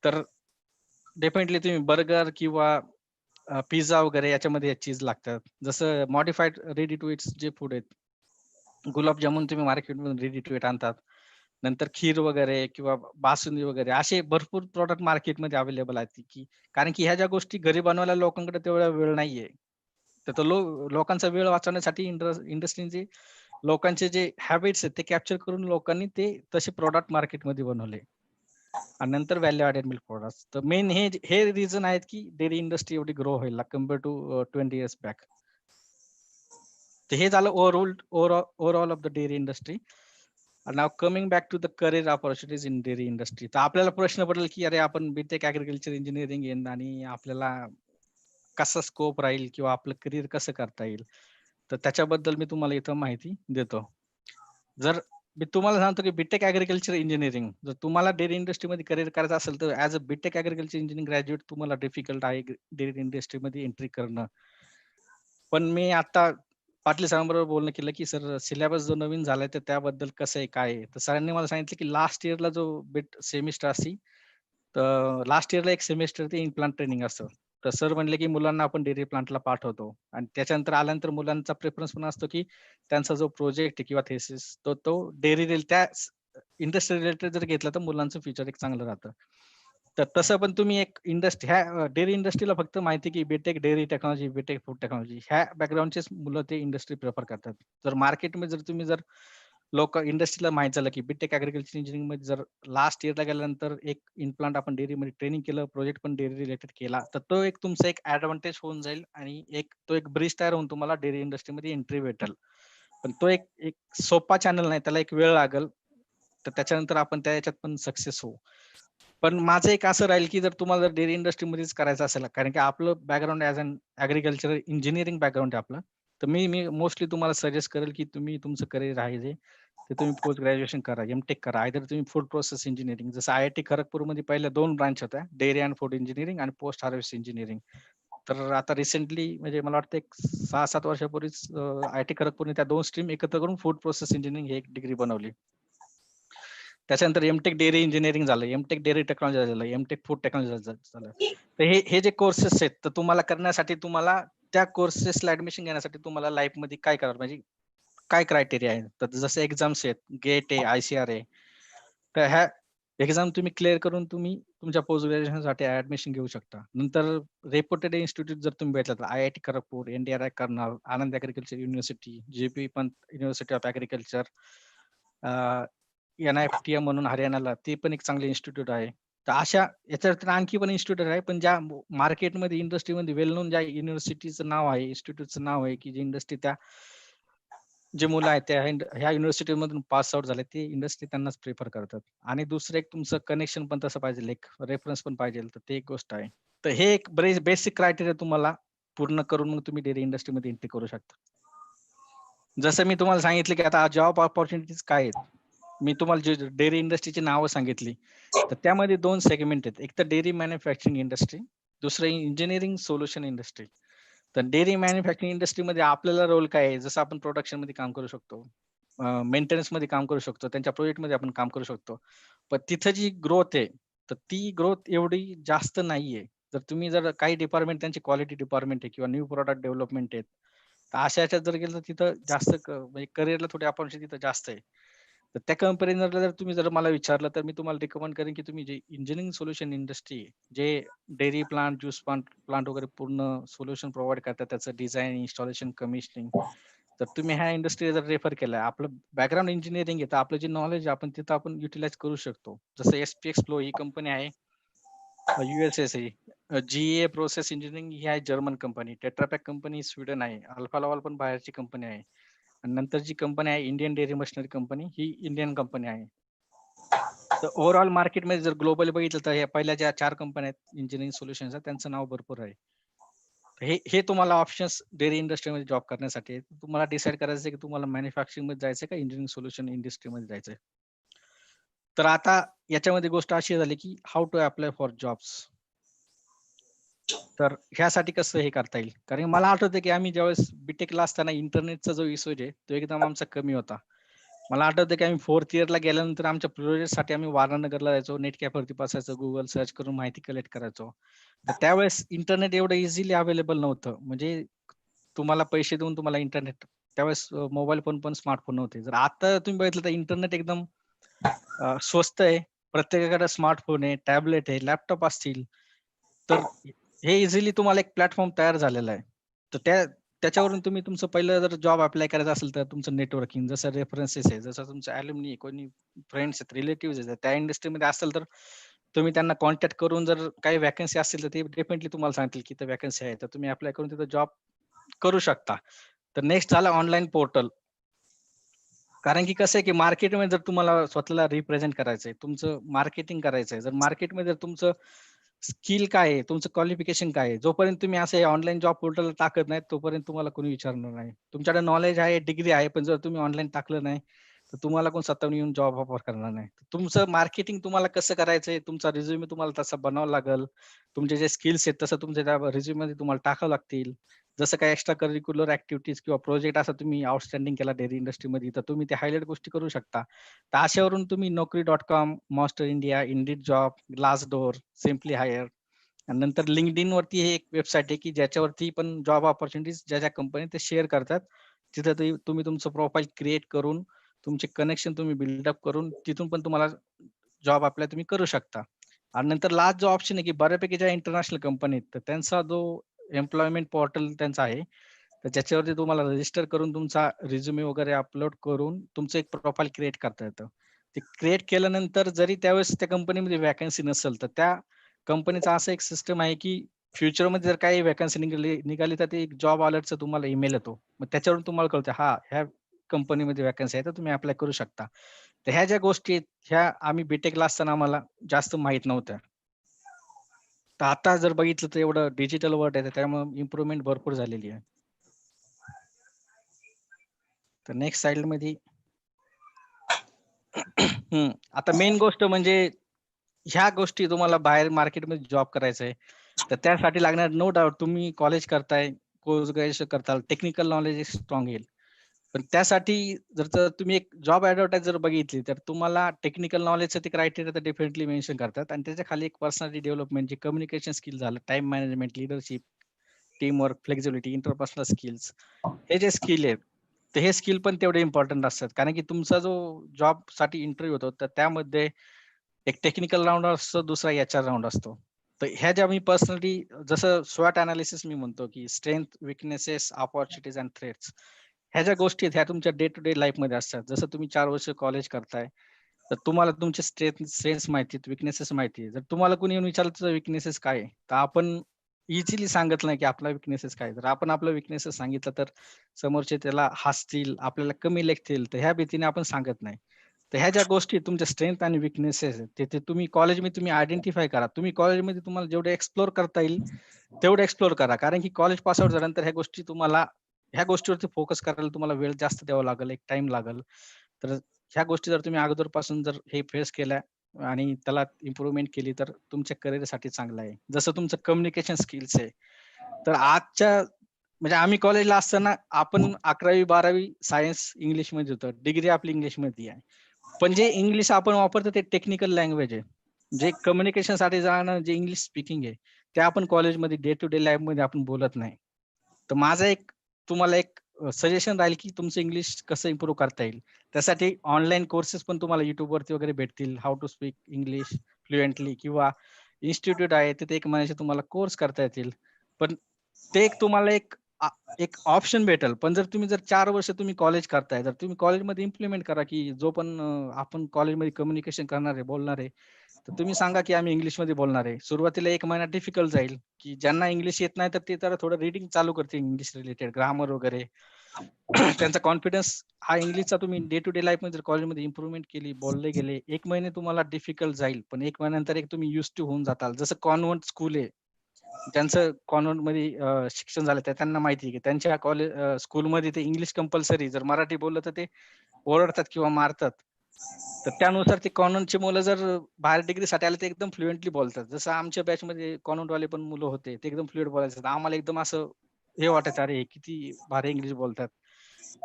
तर डेफिनेटली तुम्ही बर्गर किंवा पिझ्झा वगैरे याच्यामध्ये चीज लागतात. जसं मॉडिफाईड रेडी टू ईट्स जे फूड आहेत. गुलाबजामुन तुम्ही मार्केटमधून रेडी टू ईट आणतात. नंतर खीर वगैरे किंवा बासुंदी वगैरे असे भरपूर प्रॉडक्ट मार्केटमध्ये अवेलेबल आहेत, की कारण की ह्या ज्या गोष्टी घरी बनवायला लोकांकडे तेवढा वेळ नाहीये. तर तो लोकांचा वेळ वाचवण्यासाठी इंडस्ट्रीचे लोकांचे जे हॅबिट्स आहेत ते कॅप्चर करून लोकांनी ते तसे प्रॉडक्ट मार्केटमध्ये बनवले. आणि नंतर व्हॅल्यू ॲडेड मिल्क प्रॉडक्ट्स. तर मेन हे रिझन आहेत, की डेअरी इंडस्ट्री एवढी ग्रो व्हायला कंपेअर टू 20 इयर्स बॅक. तर हे झालं overall of the dairy industry. Now coming back to the career opportunities in dairy industry. तर आपल्याला प्रश्न पडेल, की अरे आपण बीटेक ॲग्रीकल्चर इंजिनिअरिंग आहे आणि आपल्याला कसा स्कोप राहील किंवा आपलं करियर कसं करता येईल? तर त्याच्याबद्दल मी तुम्हाला इथं माहिती देतो. जर मी तुम्हाला सांगतो, की बीटेक ॲग्रीकल्चर इंजिनिअरिंग जर तुम्हाला डेअरी इंडस्ट्रीमध्ये करियर करायचं असेल, तर as a B Tech agriculture engineering graduate तुम्हाला डिफिकल्ट आहे डेअरी इंडस्ट्रीमध्ये एंट्री करणं. पण मी आता पाटील सरांबरोबर बोलणं केलं, की सर सिलेबस जो नवीन झालाय तर त्याबद्दल कसं आहे, काय आहे? तर सरांनी मला सांगितलं, की लास्ट इयरला जो सेमिस्टर असती, तर लास्ट इयरला एक सेमिस्टर ते इम्प्लांट ट्रेनिंग असतं. तर सर म्हणले, की मुलांना आपण डेअरी प्लांटला पाठवतो आणि त्याच्यानंतर आल्यानंतर मुलांचा प्रेफरन्स पण असतो, की त्यांचा जो प्रोजेक्ट किंवा थिसिस तो डेअरी त्या इंडस्ट्री रिलेटेड जर घेतला तर मुलांचं फ्युचर एक चांगलं राहतं. तर तसं पण तुम्ही एक ह्या डेअरी इंडस्ट्रीला फक्त माहिती की B Tech dairy technology, B Tech food technology ह्या बॅकग्राऊंडचेच मुलं ते इंडस्ट्री प्रिफर करतात. जर मार्केटमध्ये तुम्ही लोक इंडस्ट्रीला माहित झालं की बीटेक ॲग्रीकल्चर इंजिनिअरिंगमध्ये जर लास्ट इयरला गेल्यानंतर एक इम्प्लांट आपण डेअरीमध्ये ट्रेनिंग केलं, प्रोजेक्ट पण डेअरी रिलेटेड केला, तर तो एक तुमचा एक ॲडव्हांटेज होऊन जाईल आणि तो एक ब्रिज तयार होऊन तुम्हाला डेअरी इंडस्ट्रीमध्ये एंट्री भेटेल. पण तो एक एक सोपा चॅनल नाही, त्याला एक वेळ लागेल. तर त्याच्यानंतर आपण त्या ह्याच्यात पण सक्सेस होऊ. पण माझं एक असं राहील, की जर तुम्हाला जर डेअरी इंडस्ट्रीमध्येच करायचं असेल, कारण की आपलं background as an agriculture engineering background आहे आपलं. तर मी मी मोस्टली तुम्हाला सजेस्ट करेल, की तुम्ही तुमचं करियर आहे जे, ते तुम्ही पोस्ट ग्रॅज्युएशन करा, एम-टेक करा. आयदर तुम्ही फूड प्रोसेस इंजिनिअरिंग जसं IIT खरगपूरमध्ये पहिल्या 2 ब्रांच होत्या, डेअरी अँड फूड इंजिनिअरिंग आणि पोस्ट हार्वेस्ट इंजिनिअरिंग. तर आता रिसेंटली म्हणजे मला वाटतं एक 6-7 वर्षापूर्वीच IIT खरगपूरने त्या 2 स्ट्रीम एकत्र करून फूड प्रोसेस इंजिनिअरिंग ही एक डिग्री बनवली. त्याच्यानंतर एम-टेक डेअरी इंजिनिअरिंग झालं, एम-टेक डेअरी टेक्नॉलॉजी झालं, एम-टेक फूड टेक्नॉलॉजी झालं. तर हे जे कोर्सेस आहेत, तर तुम्हाला करण्यासाठी त्या कोर्सेसला ॲडमिशन घेण्यासाठी तुम्हाला लाईफमध्ये काय करावं म्हणजे काय क्रायटेरिया आहे, तर जसं एक्झाम्स आहेत, गेट आहे, ICR आहे, तर ह्या एक्झाम तुम्ही क्लिअर करून तुम्ही तुमच्या पोस्ट ग्रॅज्युएशनसाठी ऍडमिशन घेऊ शकता. नंतर रेप्युटेड इन्स्टिट्यूट जर तुम्ही भेटला तर IIT Kharagpur, NDRI Karnal, Anand agriculture university, JP Pant university of agriculture, NIFTM म्हणून हरियाणाला, ते पण एक चांगले इन्स्टिट्यूट आहे. तर अशा याच्यात आणखी पण इन्स्टिट्यूट आहे, पण ज्या मार्केटमध्ये इंडस्ट्रीमध्ये वेल नोन ज्या युनिव्हर्सिटीचं नाव आहे, इन्स्टिट्यूटचं नाव आहे, की जी इंडस्ट्री त्या जे मुलं आहेत त्या ह्या युनिव्हर्सिटी मधून पास आउट झाले, ते इंडस्ट्री त्यांनाच प्रिफर करतात. आणि दुसरं एक तुमचं कनेक्शन पण तसं पाहिजे, एक रेफरन्स पण पाहिजे, तर ते एक गोष्ट आहे. तर हे एक बेसिक क्रायटेरिया तुम्हाला पूर्ण करून मग तुम्ही डेअरी इंडस्ट्रीमध्ये एंट्री करू शकता. जसं मी तुम्हाला सांगितलं की आता जॉब ऑपॉर्च्युनिटीज काय आहेत, मी तुम्हाला जे डेअरी इंडस्ट्रीची नावं सांगितली, तर त्यामध्ये 2 सेगमेंट आहेत. एक तर डेअरी मॅन्युफॅक्चरिंग इंडस्ट्री, दुसरं इंजिनिअरिंग सोल्युशन इंडस्ट्री. तर डेअरी मॅन्युफॅक्चरिंग इंडस्ट्रीमध्ये आपल्याला रोल काय आहे, जसं आपण प्रोडक्शन मध्ये काम करू शकतो, मेंटेनन्स मध्ये काम करू शकतो, त्यांच्या प्रोजेक्ट मध्ये आपण काम करू शकतो. पण तिथं जी ग्रोथ आहे, तर ती ग्रोथ एवढी जास्त नाहीये. जर काही डिपार्टमेंट त्यांची क्वालिटी डिपार्टमेंट आहे किंवा न्यू प्रॉडक्ट डेव्हलपमेंट आहेत, तर अशा ह्याच्यात जर गेलं तर तिथं जास्त म्हणजे करिअरला थोडी अपॉर्च्युनिटी तिथं जास्त आहे. तर त्या कंपॅरिझनला जर मला विचारलं, तर मी तुम्हाला रिकमेंड करेन की तुम्ही जे इंजिनिअरिंग सोल्युशन इंडस्ट्री आहे, जे dairy plant, juice plant plant वगैरे पूर्ण सोल्युशन प्रोव्हाईड करतात, त्याचं डिझाइन, इन्स्टॉलेशन, कमिशनिंग, तर तुम्ही ह्या इंडस्ट्री जर रेफर केलाय, आपलं बॅकग्राऊंड इंजिनिअरिंग आहे, तर आपलं जे नॉलेज आपण तिथं आपण युटिलाइज करू शकतो. जसं SPX फ्लो ही कंपनी आहे, USSA, GA प्रोसेस इंजिनिअरिंग ही आहे German company, Tetra Pak company Sweden आहे, अल्फा लॉवल पण बाहेरची कंपनी आहे. आणि नंतर जी कंपनी आहे इंडियन डेअरी मशिनरी कंपनी, ही इंडियन कंपनी आहे. तर ओव्हरऑल मार्केटमध्ये जर ग्लोबली बघितलं तर ह्या पहिल्या ज्या 4 कंपन्या आहेत इंजिनिअरिंग सोल्युशनच्या, त्यांचं नाव भरपूर आहे. हे हे तुम्हाला ऑप्शन्स डेअरी इंडस्ट्रीमध्ये जॉब करण्यासाठी आहेत. तुम्हाला डिसाईड करायचं आहे की तुम्हाला मॅन्युफॅक्चरिंग मध्ये जायचं का इंजिनिअरिंग सोल्युशन इंडस्ट्रीमध्ये जायचंय. तर आता याच्यामध्ये गोष्ट अशी झाली की how to apply for jobs. तर ह्यासाठी कसं हे करता येईल, कारण मला आठवतं की आम्ही ज्यावेळेस बीटेकला असताना इंटरनेटचा जो युसेज आहे तो एकदम आमचा कमी होता. मला आठवतं की आम्ही 4th इयरला गेल्यानंतर आमच्या प्रोजेक्टसाठी आम्ही वाराणनगरला जायचो, नेट कॅफेवरती बसायचो, गुगल सर्च करून माहिती कलेक्ट करायचो. तर त्यावेळेस इंटरनेट एवढं इझिली अवेलेबल नव्हतं. म्हणजे तुम्हाला पैसे देऊन तुम्हाला इंटरनेट, त्यावेळेस मोबाईल फोन पण स्मार्टफोन नव्हते. जर आता तुम्ही बघितलं तर इंटरनेट एकदम स्वस्त आहे. प्रत्येकाकडे स्मार्टफोन आहे, टॅबलेट आहे, लॅपटॉप असतील. तर हे इझिली तुम्हाला एक प्लॅटफॉर्म तयार झालेला आहे. तर त्याच्यावरून तुम्ही तुमचं पहिलं जर जॉब अप्लाय करायचा असेल तर तुमचं नेटवर्किंग, जसं रेफरन्सेस आहे, जसं तुमचं अल्युमिनी, कोणी फ्रेंड्स आहेत, रिलेटिव्हज आहेत, त्या इंडस्ट्रीमध्ये असेल तर तुम्ही त्यांना कॉन्टॅक्ट करून जर काही व्हॅकन्सी असतील तर ते डेफिनेटली तुम्हाला सांगतील की इथं व्हॅकन्सी आहे. तर तुम्ही अप्लाय करून तिथं जॉब करू शकता. तर नेक्स्ट झालं ऑनलाईन पोर्टल. कारण की कसं आहे की मार्केटमध्ये जर तुम्हाला स्वतःला रिप्रेझेंट करायचंय, तुमचं मार्केटिंग करायचंय, जर मार्केटमध्ये जर तुमचं स्किल काय आहे, तुमचं क्वालिफिकेशन काय आहे, जोपर्यंत तुम्ही असं ऑनलाईन जॉब पोर्टल टाकत नाही, तोपर्यंत तुम्हाला कोणी विचारणार नाही. तुमच्याकडे नॉलेज आहे, डिग्री आहे, पण जर तुम्ही ऑनलाईन टाकलं नाही, तर तुम्हाला कोण स्वतःहून येऊन जॉब ऑफर करणार नाही. तुमचं मार्केटिंग तुम्हाला कसं करायचंय, तुमचा रिझ्यूमे तुम्हाला तसा बनावा लागेल. तुमचे जे स्किल्स आहेत तसं तुमच्या त्या रिझ्यूममध्ये तुम्हाला टाकावं लागतील. जसं काही एक्स्ट्रा करिक्युलर ऍक्टिव्हिटीज किंवा प्रोजेक्ट असं तुम्ही आउटस्टँडिंग केला डेअरी इंडस्ट्रीमध्ये, तर तुम्ही ते हायलाइट गोष्टी करू शकता. तर अशावरून तुम्ही Naukri.com, Monster India, Indeed job, Glassdoor, Simply Hire आणि नंतर LinkedIn वरती हे एक वेबसाईट आहे की ज्याच्यावरती पण जॉब ऑपॉर्च्युनिटीज ज्या ज्या कंपनी ते शेअर करतात. तिथं तुम्ही तुमचं प्रोफाईल क्रिएट करून, तुमचे कनेक्शन तुम्ही बिल्डअप करून तिथून पण तुम्हाला जॉब अप्लाय तुम्ही करू शकता. आणि नंतर लास्ट जो ऑप्शन आहे की बऱ्यापैकी ज्या इंटरनॅशनल कंपनी आहेत, तर त्यांचा जो एम्प्लॉयमेंट पोर्टल त्यांचा आहे, तर ज्याच्यावरती तुम्हाला रजिस्टर करून तुमचा रिझ्युमे वगैरे अपलोड करून तुमचं एक प्रोफाईल क्रिएट करता येतं. ते क्रिएट केल्यानंतर जरी त्यावेळेस त्या कंपनीमध्ये व्हॅकन्सी नसेल, तर त्या कंपनीचा असा एक सिस्टम आहे की फ्युचरमध्ये जर काही व्हॅकन्सी निघाली तर ते एक जॉब अलर्टचा तुम्हाला ईमेल येतो. मग त्याच्यावरून तुम्हाला कळतं, ह्या कंपनीमध्ये व्हॅकन्सी आहे, तर तुम्ही अप्लाय करू शकता. तर ह्या ज्या गोष्टी आहेत, ह्या आम्ही बीटेकला असताना आम्हाला जास्त माहीत नव्हत्या. तर आता जर बघितलं तर एवढं डिजिटल वर्ल्ड आहे, तर त्यामुळे इम्प्रुव्हमेंट भरपूर झालेली आहे. तर नेक्स्ट स्लाइडमध्ये आता मेन गोष्ट म्हणजे ह्या गोष्टी तुम्हाला बाहेर मार्केटमध्ये जॉब करायचा आहे, तर त्यासाठी लागणार नो डाउट तुम्ही कॉलेज करताय, पोस्ट ग्रॅज्युएशन करताल, टेक्निकल नॉलेज स्ट्रॉंग येईल. पण त्यासाठी जर तुम्ही एक जॉब ऍडव्हर्टाईज जर बघितली, तर तुम्हाला टेक्निकल नॉलेजचं ते क्रायटेरिया तर डेफिनेटली मेन्शन करतात आणि त्याच्या खाली एक पर्सनॅलिटी डेव्हलपमेंट, जे कम्युनिकेशन स्किल झालं, time management, leadership, teamwork, flexibility, interpersonal skills, हे जे स्किल आहेत तर हे स्किल पण तेवढे इम्पॉर्टंट असतात. कारण की तुमचा जो जॉब साठी इंटरव्ह्यू होतो, तर त्यामध्ये एक टेक्निकल राउंड असतो, दुसरा एचआर राउंड असतो. तर ह्या ज्या मी पर्सनली जसं स्वॉट अनालिसिस मी म्हणतो, की strength, weaknesses, opportunities and threats. ह्या ज्या गोष्टी आहेत ह्या तुमच्या डे टू डे लाईफमध्ये असतात. जसं तुम्ही 4 वर्ष कॉलेज करताय, तर तुम्हाला तुमचे स्ट्रेंथ्स माहिती आहेत, विकनेसेस माहिती आहे. जर तुम्हाला कोणी येऊन विचारलं तुझा विकनेसेस काय आहे? तर आपण इझिली सांगत नाही, की आपला विकनेसेस काय आहे. जर आपण आपला विकनेसेस सांगितलं, तर समोरचे त्याला हसतील, आपल्याला कमी लेखतील. तर ह्या भीतीने आपण सांगत नाही. तर ह्या ज्या गोष्टी तुमच्या स्ट्रेंथ आणि विकनेसेस आहेत, ते तुम्ही कॉलेजमध्ये तुम्ही आयडेंटिफाय करा. तुम्ही कॉलेजमध्ये तुम्हाला जेवढे एक्सप्लोर करता येईल, तेवढं एक्सप्लोर करा. कारण की कॉलेज पास आउट झाल्यानंतर ह्या गोष्टी तुम्हाला ह्या गोष्टीवरती फोकस करायला तुम्हाला वेळ जास्त द्यावा लागेल, एक टाईम लागेल. तर ह्या गोष्टी जर तुम्ही अगोदरपासून जर हे फेस केल्या आणि त्याला इम्प्रूव्हमेंट केली, तर तुमच्या करिअरसाठी चांगलं आहे. जसं तुमचं कम्युनिकेशन स्किल्स आहे. तर आजच्या म्हणजे आम्ही कॉलेजला असताना आपण 11वी-12वी सायन्स इंग्लिशमध्ये होतं. डिग्री आपली इंग्लिशमध्ये आहे. पण जे इंग्लिश आपण वापरतो ते टेक्निकल लँग्वेज आहे. जे कम्युनिकेशनसाठी जाणं जे इंग्लिश स्पीकिंग आहे, ते आपण कॉलेजमध्ये डे टू डे लाईफमध्ये आपण बोलत नाही. तर माझा एक तुम्हाला एक सजेशन राहील, की तुमचं इंग्लिश कसं इम्प्रूव्ह करता येईल. त्यासाठी ऑनलाईन कोर्सेस पण तुम्हाला YouTubeवरती वगैरे भेटतील. How to speak English fluently किंवा इन्स्टिट्यूट आहे तिथे 1 महिन्याचे तुम्हाला कोर्स करता येतील. पण ते एक तुम्हाला एक ऑप्शन भेटेल. पण जर 4 वर्ष तुम्ही कॉलेज करताय, तर तुम्ही कॉलेजमध्ये इम्प्लिमेंट करा, की जो पण आपण कॉलेजमध्ये कम्युनिकेशन करणार आहे, बोलणार आहे, तर तुम्ही सांगा, की आम्ही इंग्लिशमध्ये बोलणार आहे. सुरुवातीला 1 महिना डिफिकल्ट जाईल, की ज्यांना इंग्लिश येत नाही, तर ते जरा थोडं रीडिंग चालू करतील इंग्लिश रिलेटेड ग्रामर वगैरे. त्यांचा कॉन्फिडन्स हा इंग्लिशचा तुम्ही डे टू डे लाईफमध्ये जर कॉलेजमध्ये इम्प्रूव्हमेंट केली, बोलले गेले, 1 महिने तुम्हाला डिफिकल्ट जाईल, पण 1 महिन्यानंतर एक तुम्ही युज्ड टू होऊन जाताल. जसं कॉन्व्हेंट स्कूल आहे. ज्यांचं कॉन्व्हेंटमध्ये शिक्षण झालं त्यांना माहिती आहे, की त्यांच्या स्कूलमध्ये ते इंग्लिश कंपल्सरी. जर मराठी बोललं तर ते ओरडतात किंवा मारतात. तर त्यानुसार ते कॉन्व्हेंटची मुलं जर बाहेर डिग्रीसाठी आले, तर एकदम फ्लुएंटली बोलतात. जसं आमच्या बॅचमध्ये कॉन्व्हेंटवाले पण मुलं होते. ते एकदम फ्लुएंट बोलायचे. तर आम्हाला एकदम असं हे वाटायचं, "अरे, हे किती भारी इंग्लिश बोलतात."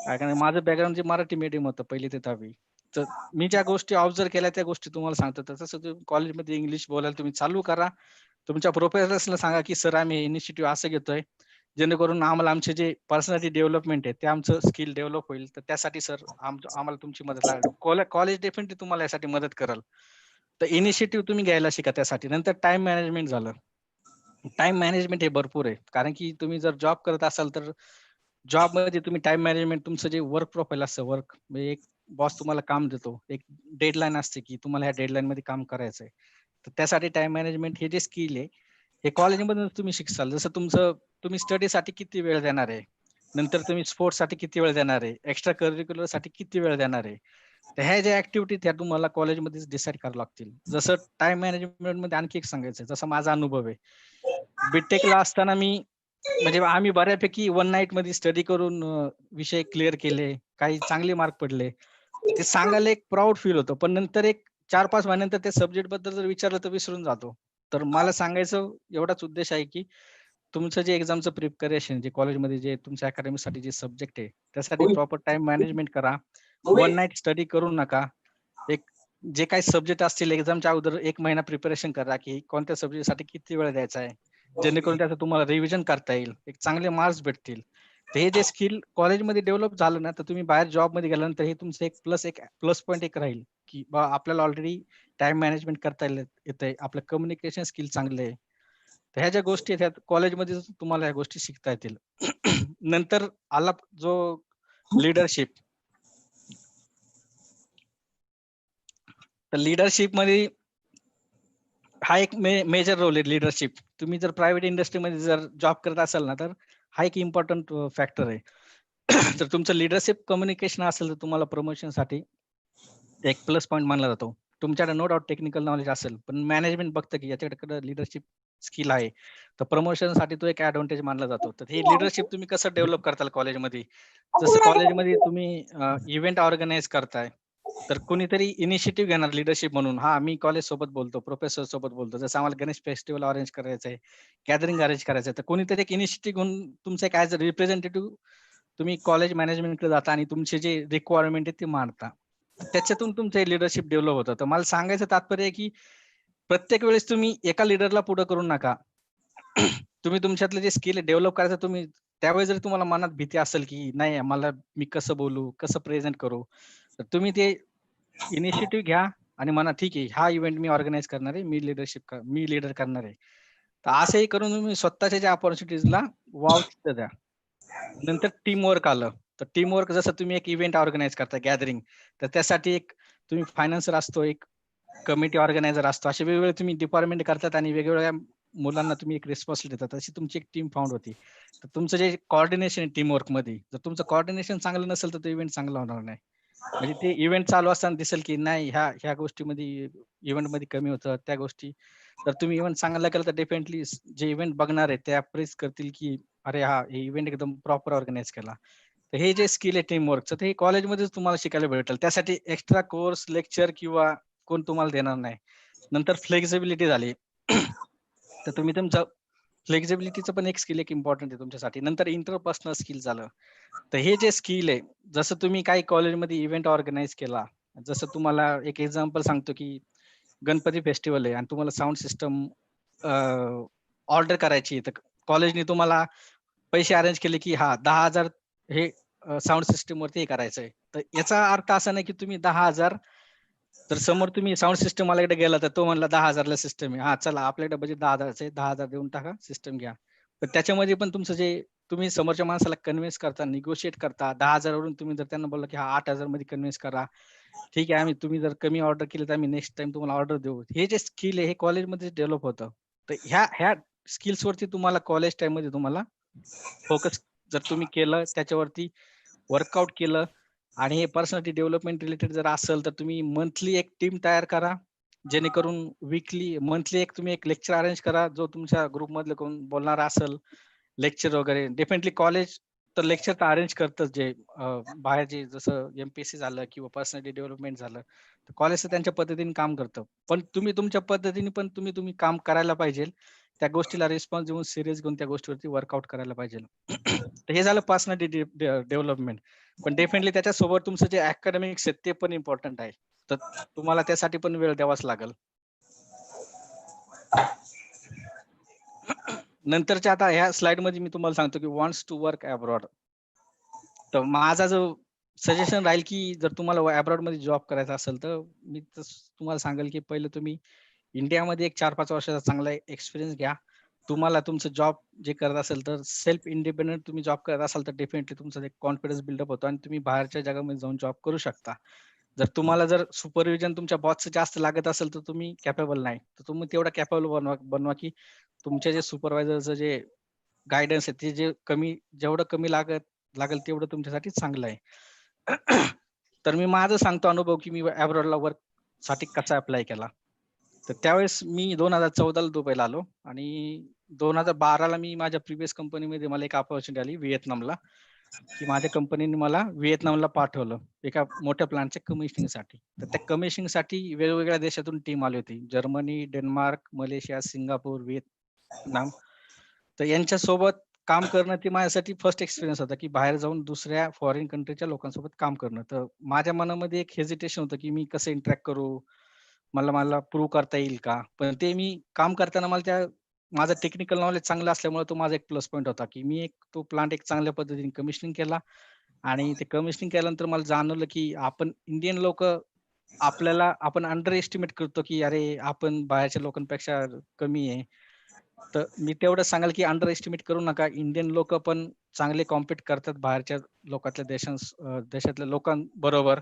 कारण माझं बॅकग्राऊंड जे मराठी मीडियम होतं 1ली ते 10वी. तर मी ज्या गोष्टी ऑब्झर्व्ह केल्या त्या गोष्टी तुम्हाला सांगतो. तर तसं तुम्ही कॉलेजमध्ये इंग्लिश बोलायला तुम्ही चालू करा. तुमच्या प्रोफेसर्सला सांगा, की "सर, आम्ही इनिशिएटिव्ह असं घेतोय, जेणेकरून आम्हाला आमचे जे पर्सनॅलिटी डेव्हलपमेंट आहे, ते आमचं स्किल डेव्हलप होईल. तर त्यासाठी सर आम्हाला तुमची मदत लागेल." कॉलेज डेफिनेटली तुम्हाला यासाठी मदत करेल. तर इनिशिएटिव्ह तुम्ही घ्यायला शिका त्यासाठी. नंतर टाईम मॅनेजमेंट झालं. टाईम मॅनेजमेंट हे भरपूर आहे. कारण की तुम्ही जर जॉब करत असाल, तर जॉबमध्ये तुम्ही टाईम मॅनेजमेंट तुमचं जे वर्क प्रोफाइल असतं, म्हणजे एक बॉस तुम्हाला काम देतो. एक डेडलाईन असते, की तुम्हाला ह्या डेडलाईनमध्ये काम करायचंय. तर त्यासाठी टाईम मॅनेजमेंट हे जे स्किल आहे, हे कॉलेजमधूनच तुम्ही शिकसाल. जसं तुम्ही स्टडीसाठी किती वेळ देणार आहे. नंतर तुम्ही स्पोर्ट्ससाठी किती वेळ देणार आहे. एक्स्ट्रा करिक्युलरसाठी किती वेळ देणार आहे. तर ह्या ज्या ॲक्टिव्हिटी ह्या तुम्हाला कॉलेजमध्येच डिसाईड कराव्या लागतील. जसं टाईम मॅनेजमेंटमध्ये आणखी एक सांगायचं आहे. जसा माझा अनुभव आहे. बी.टेकला असताना म्हणजे आम्ही बऱ्यापैकी वन नाईटमध्ये स्टडी करून विषय क्लिअर केले. काही चांगले मार्क पडले. ते सांगायला एक प्राउड फील होतं. पण नंतर एक 4-5 महिन्यानंतर त्या सब्जेक्टबद्दल जर विचारलं तर विसरून जातो. तर मला सांगायचं एवढाच उद्देश आहे, की तुमचं जे एक्झामचं प्रिपरेशन जे कॉलेजमध्ये जे तुमच्या अकॅडमीसाठी जे सब्जेक्ट आहे, त्यासाठी प्रॉपर टाईम मॅनेजमेंट करा. वन नाईट स्टडी करू नका. एक जे काही सब्जेक्ट असतील एक्झामच्या अगोदर 1 महिना प्रिपरेशन करा, की कोणत्या सब्जेक्टसाठी किती वेळ द्यायचा आहे. जेणेकरून त्याचं तुम्हाला रिव्हिजन करता येईल. एक चांगले मार्क्स भेटतील. तर हे जे स्किल कॉलेजमध्ये डेव्हलप झालं ना, तर तुम्ही बाहेर जॉबमध्ये गेल्यानंतर हे तुमचं एक प्लस पॉइंट एक राहील, की आपल्याला ऑलरेडी टाईम मॅनेजमेंट करता येतंय. आपलं कम्युनिकेशन स्किल चांगलं आहे. तर ह्या ज्या गोष्टी आहेत, कॉलेजमध्ये तुम्हाला ह्या गोष्टी शिकता येतील. नंतर आला जो लीडरशिप. तर लीडरशिपमध्ये हा एक मेजर रोल आहे लीडरशिप. तुम्ही जर प्रायव्हेट इंडस्ट्रीमध्ये जर जॉब करत असाल ना, तर हा एक इम्पोर्टंट फॅक्टर आहे. तर तुमचं लीडरशिप कम्युनिकेशन असेल, तर तुम्हाला प्रमोशनसाठी एक प्लस पॉइंट मानला जातो. तुमच्याकडे नो डाउट टेक्निकल नॉलेज असेल, पण मॅनेजमेंट बघतं की याच्याकडे लीडरशिप स्किल आहे. तर प्रमोशनसाठी तो एक एडव्हांटेज मानला जातो. तर हे लीडरशिप तुम्ही कसं डेव्हलप करताल कॉलेजमध्ये? जसं कॉलेजमध्ये तुम्ही इव्हेंट ऑर्गनाइज करताय, तर कोणीतरी इनिशिएटिव्ह घेणार लीडरशिप म्हणून. हां, मी कॉलेजसोबत बोलतो, प्रोफेसर सोबत बोलतो. जसं आम्हाला गणेश फेस्टिव्हल अरेंज करायचं आहे, गॅदरिंग अरेंज करायचं आहे. तर कोणीतरी एक इनिशिएटिव्ह घेऊन तुमचं एक ॲज अ रिप्रेझेंटेटिव्ह तुम्ही कॉलेज मॅनेजमेंटकडे जाता आणि तुमचे जे रिक्वायरमेंट आहे ते मांडता. त्याच्यातून तुमचं लीडरशिप डेव्हलप होतं. तर मला सांगायचं तात्पर्य आहे, की प्रत्येक वेळेस तुम्ही एका लीडरला पुढं करू नका. तुम्ही तुमच्यातलं जे स्किल डेव्हलप करायचं तुम्ही त्यावेळेस जर तुम्हाला मनात भीती असेल की नाही मला मी कसं बोलू, कसं प्रेझेंट करू, तर तुम्ही ते इनिशिएटिव्ह घ्या आणि म्हणा ठीक आहे हा इव्हेंट मी ऑर्गनाईज करणार आहे, मी लीडर करणार आहे. तर असंही करून तुम्ही स्वतःच्या ज्या अपॉर्च्युनिटीजला वाव तिथं द्या. नंतर टीमवर्क आलं. तर टीमवर्क जसं तुम्ही एक इव्हेंट ऑर्गनाईज करता गॅदरिंग, तर त्यासाठी एक तुम्ही फायनान्सर असतो, एक कमिटी ऑर्गनायझर असतो. असे वेगवेगळे तुम्ही डिपार्टमेंट करतात आणि वेगवेगळ्या मुलांना तुम्ही एक रिस्पॉन्सिबिलिटी देतात. अशी तुमची एक टीम फाउंड होती. तर तुमचं जे कोऑर्डिनेशन आहे टीमवर्कमध्ये, जर तुमचं कोऑर्डिनेशन चांगलं नसेल, तर तो इव्हेंट चांगला होणार नाही. म्हणजे ते इव्हेंट चालू असताना दिसेल, की नाही ह्या गोष्टीमध्ये इव्हेंटमध्ये कमी होतं, त्या गोष्टी. तर तुम्ही इव्हेंट चांगला केला, तर डेफिनेटली जे इव्हेंट बघणार आहे ते अप्रिस करतील, की अरे हां, हे इव्हेंट एकदम प्रॉपर ऑर्गनाइज केला. तर हे जे स्किल आहे टीमवर्कचं, ते हे कॉलेजमध्येच तुम्हाला शिकायला भेटेल. त्यासाठी एक्स्ट्रा कोर्स, लेक्चर किंवा कोण तुम्हाला देणार नाही. नंतर फ्लेक्सिबिलिटी झाली. तर तुम्ही तुमचं फ्लेक्सिबिलिटीचं पण एक स्किल एक इम्पॉर्टंट आहे तुमच्यासाठी. नंतर इंटरपर्सनल स्किल झालं. तर हे जे स्किल आहे, जसं तुम्ही काही कॉलेजमध्ये इव्हेंट ऑर्गनाइज केला. जसं तुम्हाला एक एक्झाम्पल सांगतो, की गणपती फेस्टिव्हल आहे आणि तुम्हाला साउंड सिस्टम ऑर्डर करायची आहे. तर कॉलेजने तुम्हाला पैसे अरेंज केले, की हां, 10,000 हे साउंड सिस्टमवरती हे करायचं आहे. तर याचा अर्थ असा नाही, की तुम्ही 10,000 तर समोर तुम्ही साउंड सिस्टम वाल्याकडे गेला, तर तो म्हणला 10,000 ला सिस्टम आहे. हां, चला आपल्याकडे बजेट 10,000 चं आहे. 10,000 देऊन टाका, सिस्टम घ्या. पण त्याच्यामध्ये पण तुमचं जे तुम्ही समोरच्या माणसाला कन्व्हिन्स करता, निगोशिएट करता. 10,000 वरून तुम्ही जर त्यांना बोलला, की हां, 8,000 मध्ये कन्व्हिन्स करा. ठीक आहे, तुम्ही जर कमी ऑर्डर केली, तर आम्ही नेक्स्ट टाईम तुम्हाला ऑर्डर देऊ. हे जे स्किल आहे, हे कॉलेजमध्येच डेव्हलप होतं. तर ह्या स्किल्सवरती तुम्हाला कॉलेज टाईममध्ये तुम्हाला फोकस जर तुम्ही केलं, त्याच्यावरती वर्कआउट केलं आणि हे पर्सनॅलिटी डेव्हलपमेंट रिलेटेड जर असेल, तर तुम्ही मंथली एक टीम तयार करा. जेणेकरून मंथली तुम्ही एक लेक्चर अरेंज करा. जो तुमच्या ग्रुपमधलं कोण बोलणारा असेल, लेक्चर वगैरे. डेफिनेटली कॉलेज तर लेक्चर तर अरेंज करतच जे बाहेर जे जसं एम-पी-एस-सी झालं किंवा पर्सनॅलिटी डेव्हलपमेंट झालं. तर कॉलेज तर त्यांच्या पद्धतीने काम करतं. पण तुम्ही तुमच्या पद्धतीने पण तुम्ही काम करायला पाहिजे. त्या गोष्टीला रिस्पॉन्स देऊन सीरियस घेऊन त्या गोष्टीवरती वर्कआउट करायला पाहिजे. तर हे झालं पर्सनॅलिटी डेव्हलपमेंट. पण डेफिनेटली त्याच्यासोबत तुमचं जे अकॅडमिक्स आहे ते पण इम्पॉर्टंट आहे. तर तुम्हाला त्यासाठी पण वेळ द्यावाच लागेल. नंतरच्या आता ह्या स्लाइडमध्ये मी तुम्हाला सांगतो, की वॉन्ट्स टू वर्क अब्रॉड. तर माझा जो सजेशन राहील, की जर तुम्हाला अब्रॉडमध्ये जॉब करायचा असेल, तर मी तुम्हाला सांगेल, की पहिलं तुम्ही इंडियामध्ये एक 4-5 वर्षाचा चांगला एक्सपिरियन्स घ्या. तुम्हाला तुमचं जॉब जे करत असेल, तर सेल्फ इंडिपेंडंट तुम्ही जॉब करत असाल, तर डेफिनेटली तुमचा एक कॉन्फिडन्स बिल्डअप होतो आणि तुम्ही बाहेरच्या जगामध्ये जाऊन जॉब करू शकता. जर सुपरव्हिजन तुमच्या बॉसचं जास्त लागत असेल, तर तुम्ही कॅपेबल नाही. तर तुम्ही तेवढा कॅपेबल बनवा, की तुमचे जे सुपरवायझरचं जे गाईडन्स आहे, ते जेवढं कमी लागेल तेवढं तुमच्यासाठी चांगलं आहे. तर मी माझं सांगतो अनुभव, की मी अब्रॉडला वर्कसाठी कसा अप्लाय केला. तर त्यावेळेस मी 2014 ला दुबईला आलो आणि 2012 ला मी माझ्या प्रिव्हियस कंपनीमध्ये मला एक अपॉर्च्युनिटी आली व्हिएतनामला, की माझ्या कंपनीने मला व्हिएतनामला पाठवलं एका मोठ्या प्लांटच्या कमिशनिंगसाठी. तर त्या कमिशनिंगसाठी वेगवेगळ्या देशातून टीम आली होती. Germany, Denmark, Malaysia, Singapore, Vietnam. तर यांच्यासोबत काम करणं ते माझ्यासाठी फर्स्ट एक्सपिरियन्स होता, की बाहेर जाऊन दुसऱ्या फॉरेन कंट्रीच्या लोकांसोबत काम करणं. तर माझ्या मनामध्ये एक हेजिटेशन होतं, की मी कसं इंटरॅक्ट करू? मला प्रूव्ह करता येईल का? पण ते मी काम करताना माझं टेक्निकल नॉलेज चांगलं असल्यामुळे तो माझा एक प्लस पॉइंट होता, की मी तो प्लांट एक चांगल्या पद्धतीने कमिशनिंग केला आणि ते कमिशनिंग केल्यानंतर मला जाणवलं, की आपण इंडियन लोकं आपण अंडर एस्टिमेट करतो, की अरे, आपण बाहेरच्या लोकांपेक्षा कमी आहे. तर मी तेवढंच सांगेल, की अंडर एस्टिमेट करू नका. इंडियन लोकं पण चांगले कॉम्पीट करतात बाहेरच्या देशातल्या लोकांबरोबर.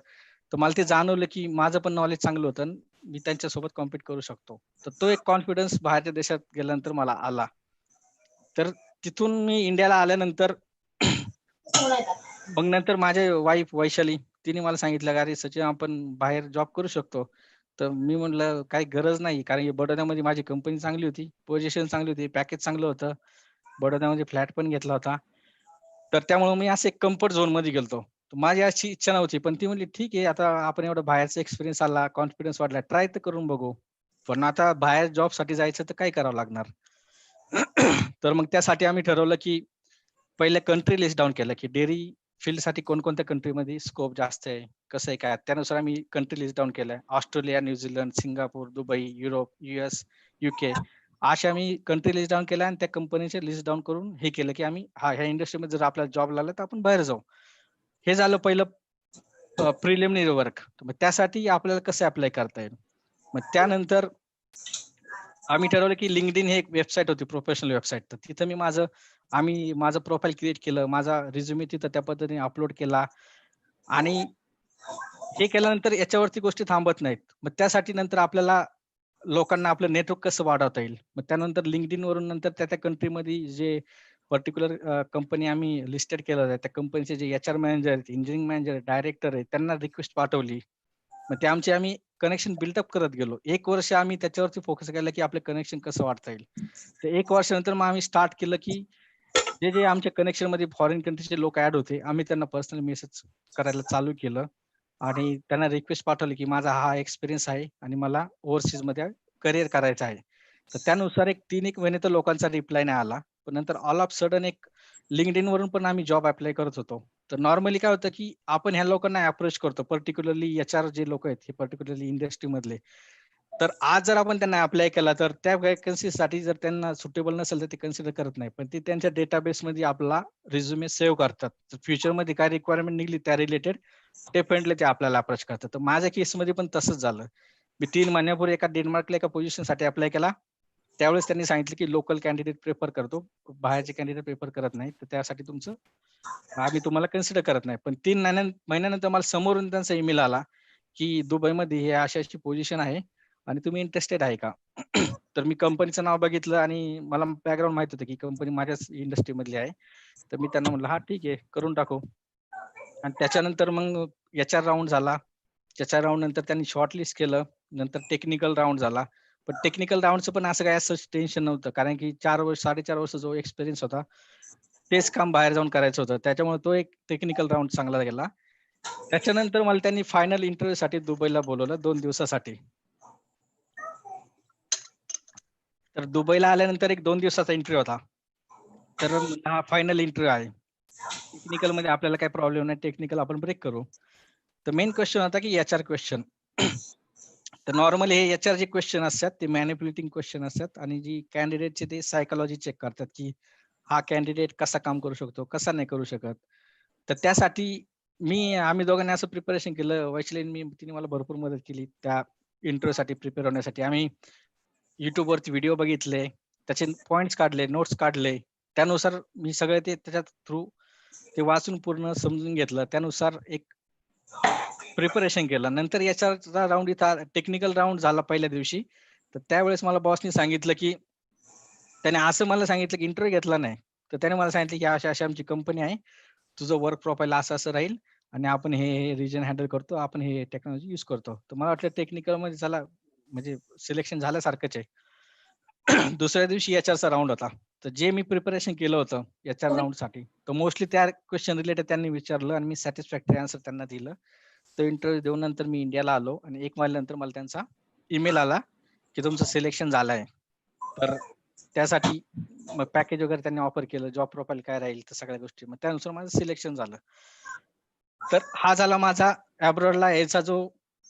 तर मला ते जाणवलं, की माझं पण नॉलेज चांगलं होतं आणि मी त्यांच्यासोबत कॉम्पीट करू शकतो. तर तो एक कॉन्फिडन्स बाहेरच्या देशात गेल्यानंतर मला आला. तर तिथून मी इंडियाला आल्यानंतर मग नंतर माझी वाईफ वैशाली तिने मला सांगितलं, "अरे सचिन आपण बाहेर जॉब करू शकतो." तर मी म्हटलं, "काही गरज नाही." कारण की बडोद्यामध्ये माझी कंपनी चांगली होती, पोझिशन चांगली होती, पॅकेज चांगलं होतं. बडोद्यामध्ये फ्लॅट पण घेतला होता. तर त्यामुळे मी असे कम्फर्ट झोनमध्ये गेलो माझी अशी इच्छा नव्हती. पण ती म्हणली, "ठीक आहे, आता आपण एवढा बाहेरचा एक्सपिरियन्स आला, कॉन्फिडन्स वाढला, ट्राय तर करून बघू." पण आता बाहेर जॉबसाठी जायचं तर काय करावं लागणार? तर मग त्यासाठी आम्ही ठरवलं, की पहिले कंट्री लिस्ट डाउन केलं, की डेअरी फील्डसाठी कोणकोणत्या कंट्रीमध्ये स्कोप जास्त आहे, कसं आहे काय? त्यानुसार आम्ही कंट्री लिस्ट डाउन केलं. Australia, New Zealand, Singapore, Dubai, Europe, US, UK. अशा मी कंट्री लिस्ट डाऊन केल्या आणि त्या कंपनीचे लिस्ट डाऊन करून हे केलं, की आम्ही ह्या इंडस्ट्रीमध्ये जर आपल्याला जॉब लागला तर आपण बाहेर जाऊ. हे झालं पहिलं प्रिलिमिनरी वर्क. मग त्यासाठी आपल्याला कसं अप्लाय करता येईल. मग त्यानंतर आम्ही ठरवलं, की LinkedIn हे एक वेबसाईट होती, प्रोफेशनल वेबसाईट. तर तिथं आम्ही माझं प्रोफाईल क्रिएट केलं. माझा रिझ्यूमे तिथं त्या पद्धतीने अपलोड केला आणि हे केल्यानंतर याच्यावरती गोष्टी थांबत नाहीत. मग त्यासाठी नंतर आपल्याला लोकांना आपलं नेटवर्क कसं वाढवता येईल. मग त्यानंतर LinkedIn वरून नंतर त्या कंट्रीमध्ये जे पर्टिक्युलर कंपनी आम्ही लिस्टेड केलं आहे, त्या कंपनीचे जे HR मॅनेजर आहेत, इंजिनिअरिंग मॅनेजर, डायरेक्टर आहेत, त्यांना रिक्वेस्ट पाठवली. मग ते आम्ही कनेक्शन बिल्डअप करत गेलो. 1 वर्ष आम्ही त्याच्यावरती फोकस केला, की आपलं कनेक्शन कसं वाढता येईल. तर 1 वर्षानंतर मग आम्ही स्टार्ट केलं, की जे आमच्या कनेक्शनमध्ये फॉरेन कंट्रीचे लोक ॲड होते, आम्ही त्यांना पर्सनल मेसेज करायला चालू केलं आणि त्यांना रिक्वेस्ट पाठवली, की माझा हा एक्सपिरियन्स आहे आणि मला ओव्हरसीजमध्ये करियर करायचं आहे. तर त्यानुसार 3 महिने तर लोकांचा रिप्लाय नाही आला. पण नंतर ऑल ऑफ सडन LinkedIn वरून पण आम्ही जॉब अप्लाय करत होतो. तर नॉर्मली काय होतं, की आपण ह्या लोकांना अप्रोच करतो. पर्टिक्युलरली HR जे लोक आहेत, हे पर्टिक्युलरली इंडस्ट्रीमधले. तर आज जर आपण त्यांना अप्लाय केला, तर त्या व्हॅकन्सीसाठी जर त्यांना सुटेबल नसेल, तर ते कन्सिडर करत नाही. पण ते त्यांच्या डेटाबेसमध्ये आपला रिझ्यूमे सेव्ह करतात. तर फ्युचरमध्ये काय रिक्वायरमेंट निघाली त्या रिलेटेड डेफिनेटली ते आपल्याला अप्रोच करतात. तर माझ्या केसमध्ये पण तसंच झालं. मी 3 महिन्यापूर्वी डेन्मार्कला एका पोझिशनसाठी अप्लाय केला. त्यावेळेस त्यांनी सांगितलं, की लोकल कॅन्डिडेट प्रिफर करतो. बाहेरचे कॅन्डिडेट प्रिफर करत नाही. तर त्यासाठी आम्ही तुम्हाला कन्सिडर करत नाही. पण 3 महिन्यानंतर मला समोरून त्यांचा ईमेल आला, की दुबईमध्ये ही अशी पोझिशन आहे आणि तुम्ही इंटरेस्टेड आहे का? तर मी कंपनीचं नाव बघितलं आणि मला बॅकग्राऊंड माहित होतं, की कंपनी माझ्याच इंडस्ट्रीमधली आहे. तर मी त्यांना म्हटलं, "हां, ठीक आहे, करून टाकू." आणि त्याच्यानंतर मग HR राउंड झाला. HR राउंड नंतर त्यांनी शॉर्टलिस्ट केलं. नंतर टेक्निकल राउंड झाला. पण टेक्निकल राउंडचं पण असं काही टेन्शन नव्हतं. कारण की 4 वर्ष 4.5 वर्ष जो एक्सपिरियन्स होता, तेच काम बाहेर जाऊन करायचं होतं. त्याच्यामुळे तो एक टेक्निकल राउंड चांगला गेला. त्याच्यानंतर मला त्यांनी फायनल इंटरव्ह्यूसाठी दुबईला बोलावलं 2 दिवसासाठी. तर दुबईला आल्यानंतर 2 दिवसाचा इंटरव्ह्यू होता. तर म्हणलं हा फायनल इंटरव्ह्यू आहे. टेक्निकलमध्ये आपल्याला काही प्रॉब्लेम नाही. टेक्निकल आपण ब्रेक करू. तर मेन क्वेश्चन होता की HR क्वेश्चन. तर नॉर्मली हे HR जे क्वेश्चन असतात ते मॅनिप्युलेटिंग क्वेश्चन असतात आणि जी कॅन्डिडेटचे ते सायकॉलॉजी चेक करतात, की हा कॅन्डिडेट कसा काम करू शकतो, कसा नाही करू शकत. तर त्यासाठी आम्ही दोघांनी असं प्रिपरेशन केलं. वैशालीने तिने मला भरपूर मदत केली त्या इंटरव्ह्यूसाठी प्रिपेअर होण्यासाठी. आम्ही YouTubeवरती व्हिडिओ बघितले, त्याचे पॉइंट्स काढले, नोट्स काढले. त्यानुसार मी सगळे ते त्याच्या थ्रू ते वाचून पूर्ण समजून घेतलं. त्यानुसार एक प्रिपरेशन केलं. नंतर याचा राउंड इथं टेक्निकल राउंड झाला पहिल्या दिवशी. तर त्यावेळेस मला बॉसनी सांगितलं, की त्याने असं मला सांगितलं, की इंटरव्ह्यू घेतला नाही. तर त्याने मला सांगितलं, की अशी-अशी आमची कंपनी आहे. तुझं वर्क प्रोफाइल असं-असं राहील आणि आपण हे रिजन हँडल करतो. आपण हे टेक्नॉलॉजी यूज करतो. तर मला वाटलं टेक्निकलमध्ये चला म्हणजे सिलेक्शन झाल्यासारखंच आहे. दुसऱ्या दिवशी एचआरचा राउंड होता. तर जे मी प्रिपरेशन केलं होतं एचआर राउंडसाठी, तर मोस्टली त्या क्वेशन रिलेटेड त्यांनी विचारलं आणि मी सॅटिस्फॅक्टरी आन्सर त्यांना दिलं. तो इंटरव्ह्यू देऊन नंतर मी इंडियाला आलो आणि 1 महिन्यानंतर मला त्यांचा ईमेल आला, की तुमचं सिलेक्शन झालं तर त्यासाठी मग पॅकेज वगैरे त्यांनी ऑफर केलं. जॉब प्रोफाइल काय राहील, तर सगळ्या गोष्टी. मग त्यानुसार माझं सिलेक्शन झालं. तर हा झाला माझा अब्रॉडला यायचा जो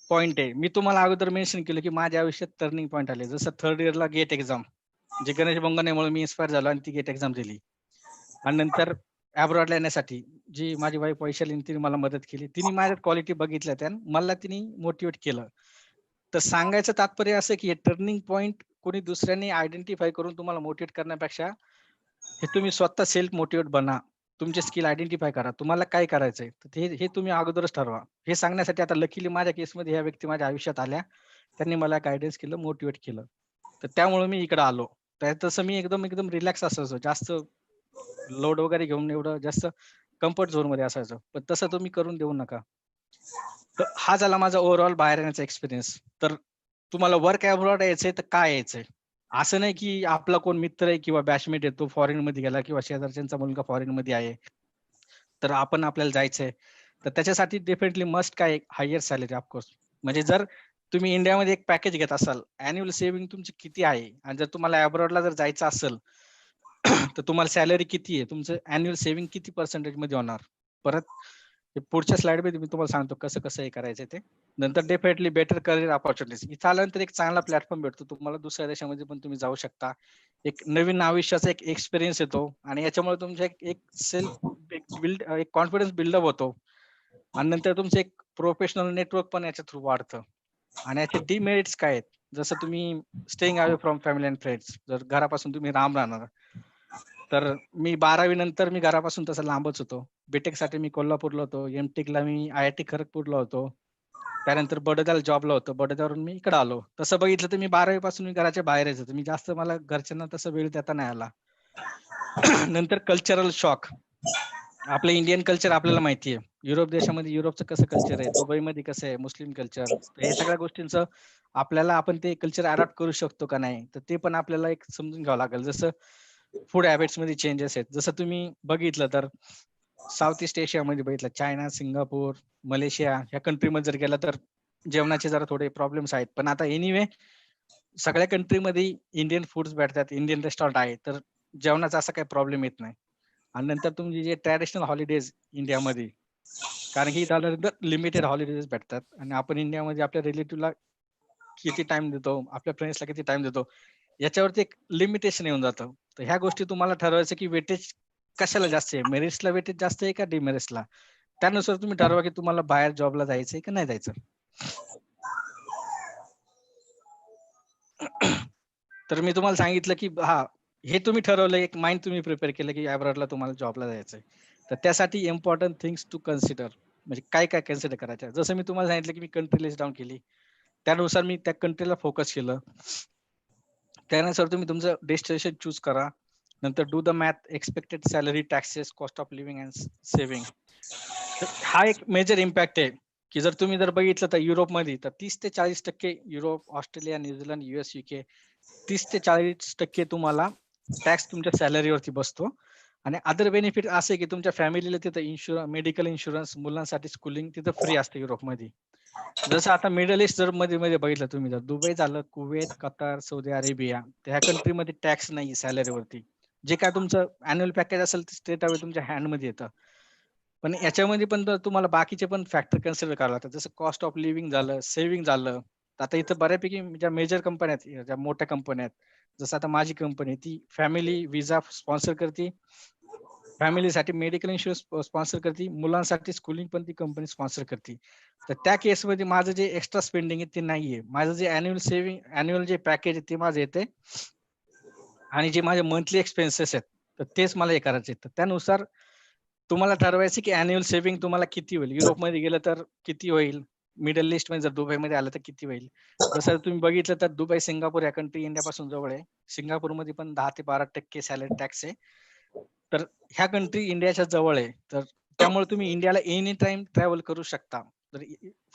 पॉइंट आहे. मी तुम्हाला अगोदर मेन्शन केलं, की माझ्या आयुष्यात टर्निंग पॉइंट आले. जसं 3rd इयरला गेट एक्झाम, जे गणेश बोंगानेमुळे मी इन्स्पायर झालो आणि ती गेट एक्झाम दिली. आणि नंतर अब्रॉडला येण्यासाठी जी माझी वाईफ वैशालीने तिने मला मदत केली. तिने माझ्यात क्वालिटी बघितल्या त्या मला तिने मोटिव्हेट केलं. तर सांगायचं तात्पर्य असं, की हे टर्निंग पॉइंट कोणी दुसऱ्यांनी आयडेंटिफाय करून तुम्हाला मोटिव्हेट करण्यापेक्षा हे तुम्ही स्वतः सेल्फ मोटिव्हेट बना. तुमचे स्किल आयडेंटिफाय करा. तुम्हाला काय करायचंय? तर हे तुम्ही अगोदरच ठरवा. हे सांगण्यासाठी आता लकीली माझ्या केसमध्ये ह्या व्यक्ती माझ्या आयुष्यात आल्या. त्यांनी मला गाईडन्स केलं, मोटिव्हेट केलं. तर त्यामुळे मी इकडे आलो. तर तसं मी एकदम रिलॅक्स असायचो. जास्त लोड वगैरे घेऊन एवढं जास्त कम्फर्ट झोनमध्ये असायचो. पण तसं तुम्ही करून देऊ नका. तर हा झाला माझा ओव्हरऑल बाहेर येण्याचा एक्सपिरियन्स. तर तुम्हाला वर्क अब्रॉड यायचंय तर काय यायचंय? असं नाही की आपला कोण मित्र आहे किंवा बॅचमेट आहे तो फॉरेनमध्ये गेला किंवा शेजारच्यांचा मुलगा फॉरेनमध्ये आहे. तर आपल्याला जायचंय. तर त्याच्यासाठी डेफिनेटली मस्ट काय हायर सॅलरी ऑफकोर्स. म्हणजे जर तुम्ही इंडियामध्ये एक पॅकेज घेत असाल, अॅन्युअल सेव्हिंग तुमची किती आहे? आणि जर तुम्हाला अब्रॉडला जर जायचं असेल, तर तुम्हाला सॅलरी किती आहे? तुमचं अॅन्युअल सेव्हिंग किती पर्सेंटेजमध्ये होणार? परत पुढच्या स्लाइड मध्ये मी तुम्हाला सांगतो कसं कसं हे करायचं ते. नंतर डेफिनेटली बेटर करिअर अपॉर्च्युनिटीज. इथं आल्यानंतर एक चांगला प्लॅटफॉर्म भेटतो तुम्हाला. दुसऱ्या देशामध्ये पण तुम्ही जाऊ शकता. एक नवीन आयुष्याचा एक एक्सपिरियन्स येतो आणि याच्यामुळे तुमच्या एक सेल्फ एक कॉन्फिडन्स बिल्डअप होतो आणि नंतर तुमचं एक प्रोफेशनल नेटवर्क पण याच्या थ्रू वाढतं. आणि याचे डिमेरिट्स काय आहेत? जसं तुम्ही staying away from family and friends. जर घरापासून तुम्ही लांब राहणार, तर मी 12वी नंतर मी घरापासून तसं लांबच होतो. साठी मी कोल्हापूरला होतो. ला मी IIT खरगपूरला होतो. त्यानंतर बडोद्याला जॉबला होतो. बडोद्यावरून मी इकडे आलो. तसं बघितलं तर मी 12वी पासून मी घराच्या बाहेरच होतो. मी जास्त मला घरच्यांना तसा वेळ देता नाही आला. नंतर कल्चरल शॉक. आपलं इंडियन कल्चर आपल्याला माहिती आहे. युरोप देशामध्ये युरोपचं कसं कल्चर आहे, दुबईमध्ये कसं आहे, मुस्लिम कल्चर. हे सगळ्या गोष्टींचं आपल्याला आपण ते कल्चर अडॉप्ट करू शकतो का नाही, तर ते पण आपल्याला एक समजून घ्यावं लागेल. जसं फूड हॅबिट्स मध्ये चेंजेस आहेत. जसं तुम्ही बघितलं तर साऊथ ईस्ट एशियामध्ये बघितलं, चायना, सिंगापूर, मलेशिया ह्या कंट्रीमध्ये जर गेला तर जेवणाचे जरा थोडे प्रॉब्लेम्स आहेत. पण आता एनिवे सगळ्या कंट्रीमध्ये इंडियन फूड्स भेटतात, इंडियन रेस्टॉरंट आहे, तर जेवणाचा असा काही प्रॉब्लेम येत नाही. आणि नंतर तुमचे जे ट्रॅडिशनल हॉलिडेज इंडियामध्ये, कारण की त्यानंतर लिमिटेड हॉलिडेज भेटतात आणि आपण इंडियामध्ये आपल्या रिलेटिव्हला किती टाइम देतो, आपल्या फ्रेंड्सला किती टाइम देतो, याच्यावरती एक लिमिटेशन येऊन जातं. तर ह्या गोष्टी तुम्हाला ठरवायचं की वेटेज कशाला जास्त आहे, मेरिट्सला वेटेज जास्त आहे का डिमेरिट्सला. त्यानुसार तुम्ही ठरवा की तुम्हाला बाहेर जॉबला जायचंय की नाही जायचं. तर मी तुम्हाला सांगितलं की हे तुम्ही ठरवलं, एक माइंड तुम्ही प्रिपेअर केलं की अब्रॉडला तुम्हाला जॉबला जायचंय. तर त्यासाठी इम्पॉर्टंट थिंग्स टू कन्सिडर, म्हणजे काय काय कन्सिडर करायचं. जसं मी तुम्हाला सांगितलं की मी कंट्री लिस्ट डाऊन केली, त्यानुसार मी त्या कंट्रीला फोकस केलं. त्यानुसार तुम्ही तुमचं डेस्टिनेशन चूज करा. नंतर do the math, expected salary, taxes, cost of living and saving. हा एक मेजर इम्पॅक्ट आहे की जर तुम्ही बघितलं तर युरोपमध्ये तर 30 ते 40% Europe, Australia, New Zealand, US, UK 30 ते 40% तुम्हाला टॅक्स तुमच्या सॅलरीवरती बसतो. आणि अदर बेनिफिट असे की तुमच्या फॅमिलीला तिथं मेडिकल इन्शुरन्स, मुलांसाठी स्कूलिंग तिथं फ्री असते युरोपमध्ये. जसं आता मिडल ईस्ट जर मध्ये मध्ये बघितलं तुम्ही, जर दुबई झालं, कुवेत, कतार, सौदी अरेबिया, त्या कंट्रीमध्ये टॅक्स नाही सॅलरीवरती. जे काय तुमचं अॅन्युअल पॅकेज असेल ते स्ट्रेट अवे तुमच्या हँडमध्ये येतं. पण याच्यामध्ये पण तुम्हाला बाकीचे पण फॅक्टर कन्सिडर करावे लागतात. जसं कॉस्ट ऑफ लिव्हिंग झालं, सेव्हिंग झालं. आता इथं बऱ्यापैकी ज्या मेजर कंपन्या आहेत, ज्या मोठ्या कंपन्या आहेत, जसं आता माझी कंपनी ती फॅमिली विजा स्पॉन्सर करते, फॅमिलीसाठी मेडिकल इन्शुरन्स स्पॉन्सर करते, मुलांसाठी स्कूलिंग पण ती कंपनी स्पॉन्सर करते. तर त्या केसमध्ये माझं जे एक्स्ट्रा स्पेंडिंग आहे ते नाहीये. माझं जे अॅन्युअल जे पॅकेज आहे ते माझं येते आणि जे माझे मंथली एक्सपेन्सेस आहेत तर तेच मला हे करायचे. तर त्यानुसार तुम्हाला ठरवायचं की अॅन्युअल सेव्हिंग तुम्हाला किती होईल. युरोपमध्ये गेलं तर किती होईल, मिडल ईस्टमध्ये जर दुबईमध्ये आलं तर किती होईल. जसं तुम्ही बघितलं तर दुबई, सिंगापूर या कंट्री इंडियापासून जवळ आहे. सिंगापूरमध्ये पण 10 ते 12% सॅलरी टॅक्स आहे. तर ह्या कंट्री इंडियाच्या जवळ आहे. तर त्यामुळे तुम्ही इंडियाला एनी टाइम ट्रॅव्हल करू शकता. जर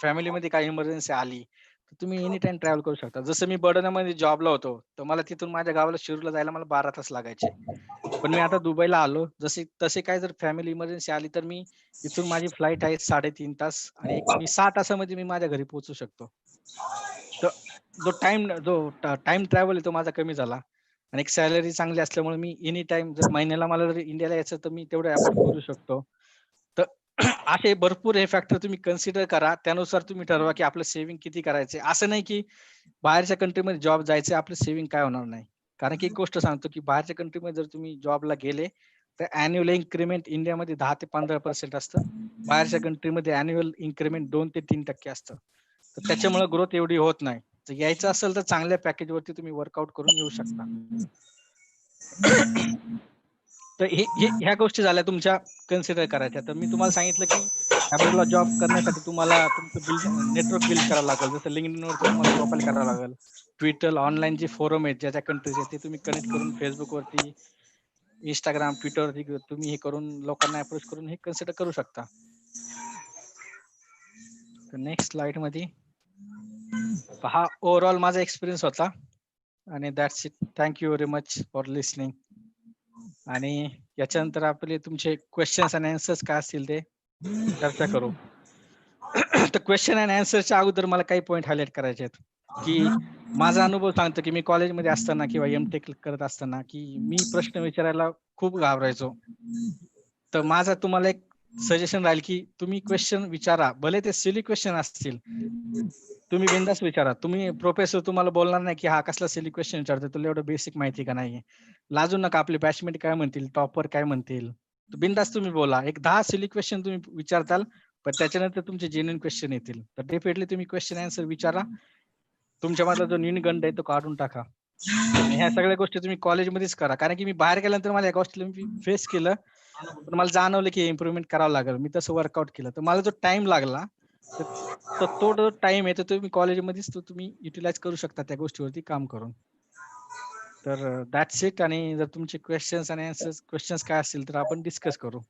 फॅमिलीमध्ये काही इमर्जन्सी आली तर तुम्ही एनी टाइम ट्रॅव्हल करू शकता. जसं मी बडोद्यामध्ये जॉबला होतो, तर मला तिथून माझ्या गावाला शिरूरला जायला मला 12 तास लागायचे. पण मी आता दुबईला आलो, तसे काय जर फॅमिली इमर्जन्सी आली तर मी इथून माझी फ्लाइट आहे 3.5 तास आणि मी 6 तासामध्ये मी माझ्या घरी पोहोचू शकतो. तर जो टाइम ट्रॅव्हल आहे तो माझा कमी झाला आणि एक सॅलरी चांगली असल्यामुळे मी एनी टाइम जर महिन्याला मला जर इंडियाला यायचं तर मी तेवढं अफोर्ड करू शकतो. तर असे भरपूर हे फॅक्टर तुम्ही कन्सिडर करा. त्यानुसार तुम्ही ठरवा की आपलं सेव्हिंग किती करायचे. असं नाही की बाहेरच्या कंट्रीमध्ये जॉब जायचे आपलं सेव्हिंग काय होणार नाही. कारण की एक गोष्ट सांगतो की बाहेरच्या कंट्रीमध्ये जर तुम्ही जॉबला गेले तर अॅन्युअल इन्क्रिमेंट इंडियामध्ये 10 ते 15% असतं. बाहेरच्या कंट्रीमध्ये अॅन्युअल इन्क्रिमेंट 2 ते 3% असतं. तर त्याच्यामुळे ग्रोथ एवढी होत नाही. जर यायचं असेल तर चांगल्या पॅकेजवरती तुम्ही वर्कआउट करून येऊ शकता. तर ह्या गोष्टी झाल्या तुमच्या कन्सिडर करायच्या. तर मी तुम्हाला सांगितलं की अब्रॉडला जॉब करण्यासाठी तुम्हाला तुमचं नेटवर्क बिल्ड करावं लागेल. जसं LinkedInवरती तुम्हाला प्रोफाइल करावं लागेल. Twitter, ऑनलाईन जे फोरम आहेत, ज्या कंट्रीज आहेत, ते तुम्ही कनेक्ट करून Facebookवरती, Instagram, Twitterवरती तुम्ही हे करून लोकांना अप्रोच करून हे कन्सिडर करू शकता. तर नेक्स्ट स्लाइडमध्ये हा ओव्हरऑल माझा एक्सपिरियन्स होता आणि that's it. Thank you very much for listening. आणि याच्यानंतर आपले तुमचे क्वेश्चन्स आणि आन्सर्स काय असतील ते चर्चा करू. तर क्वेश्चन अँड आन्सरच्या अगोदर मला काही पॉईंट हायलाइट करायचे आहेत की माझा अनुभव सांगतो की मी कॉलेजमध्ये असताना किंवा M.Tech करत असताना की मी प्रश्न विचारायला खूप घाबरायचो. तर माझा तुम्हाला एक सजेशन राहील की तुम्ही क्वेश्चन विचारा, भले ते सिली क्वेश्चन असतील, तुम्ही बिंदास विचारा. तुम्ही प्रोफेसर तुम्हाला बोलणार नाही की हा कसला सिली क्वेश्चन विचारतोय, तुला एवढं बेसिक माहिती का नाहीये. लाजू नका, आपले बॅचमेट काय म्हणतील, टॉपर काय म्हणतील. बिंदास तुम्ही बोला. एक 10 सिली क्वेश्चन तुम्ही विचारताल, पण त्याच्यानंतर तुमचे जेन्युइन क्वेश्चन येतील. तर डेफिनेटली तुम्ही क्वेश्चन आन्सर विचारा. तुमच्यामधला जो न्यूनगंड आहे तो काढून टाका. आणि ह्या सगळ्या गोष्टी तुम्ही कॉलेजमध्येच करा. कारण की मी बाहेर गेल्यानंतर मला या गोष्टीला मी फेस केलं. पण मला जाणवलं की इम्प्रुव्हमेंट करावं लागेल. मी तसं वर्कआउट केलं. तर मला जो टाईम लागला, तर तर तो जो टाईम आहे तो तुम्ही कॉलेजमध्येच तो तुम्ही युटिलाइज करू शकता त्या गोष्टीवरती काम करून. तर दॅट्स इट. आणि जर तुमचे क्वेश्चन्स आणि क्वेश्चन्स काय असतील तर आपण डिस्कस करू.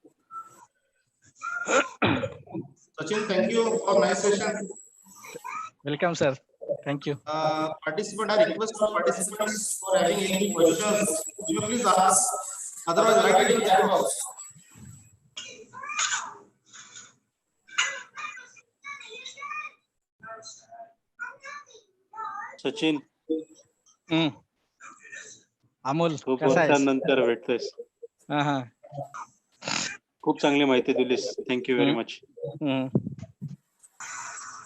Sachin, thank you for nice session. Welcome sir. Thank you. Participant, I request for participants for having any questions, you may please ask. Otherwise, write it in the chat box. Sachin, Amol खूप कसा आहेस? वर्षांनंतर भेटतोयस. हा हा. खूप चांगली माहिती दिलीस. Thank you very much. हम्म.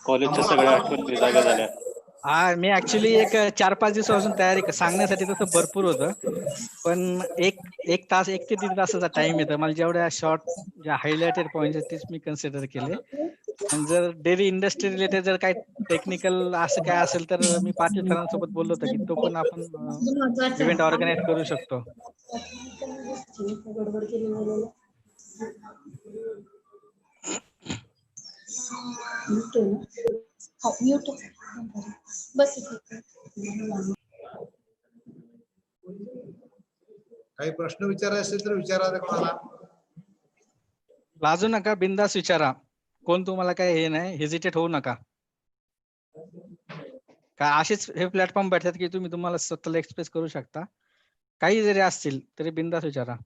कॉलेजच्या सगळ्या आठवणी जागा झाल्या. हा, मी ऍक्च्युली एक 4-5 दिवसापासून तयारी सांगण्यासाठी तसं भरपूर होतं. पण एक तास 1 ते 1.5 तासाचा टाइम येतो. मला जेवढ्या शॉर्ट ज्या हायलाइटेड पॉइंट आहेत तेच मी कन्सिडर केले. आणि जर डेली इंडस्ट्री रिलेटेड जर काही टेक्निकल असं काय असेल तर मी पाटील सरांसोबत बोललो होतो की तो पण आपण इव्हेंट ऑर्गनाईज करू शकतो. काही प्रश्न विचारायचे असेल तर विचारा कोणाला. लाजू नका, बिंदास विचारा. कोण तुम्हाला काय हे नाही, हेजिटेट होऊ नका. काय असेच हे प्लॅटफॉर्म भेटतात की तुम्ही तुम्हाला स्वतःला एक्सप्रेस करू शकता. काही जरी असतील तरी बिंदास विचारा.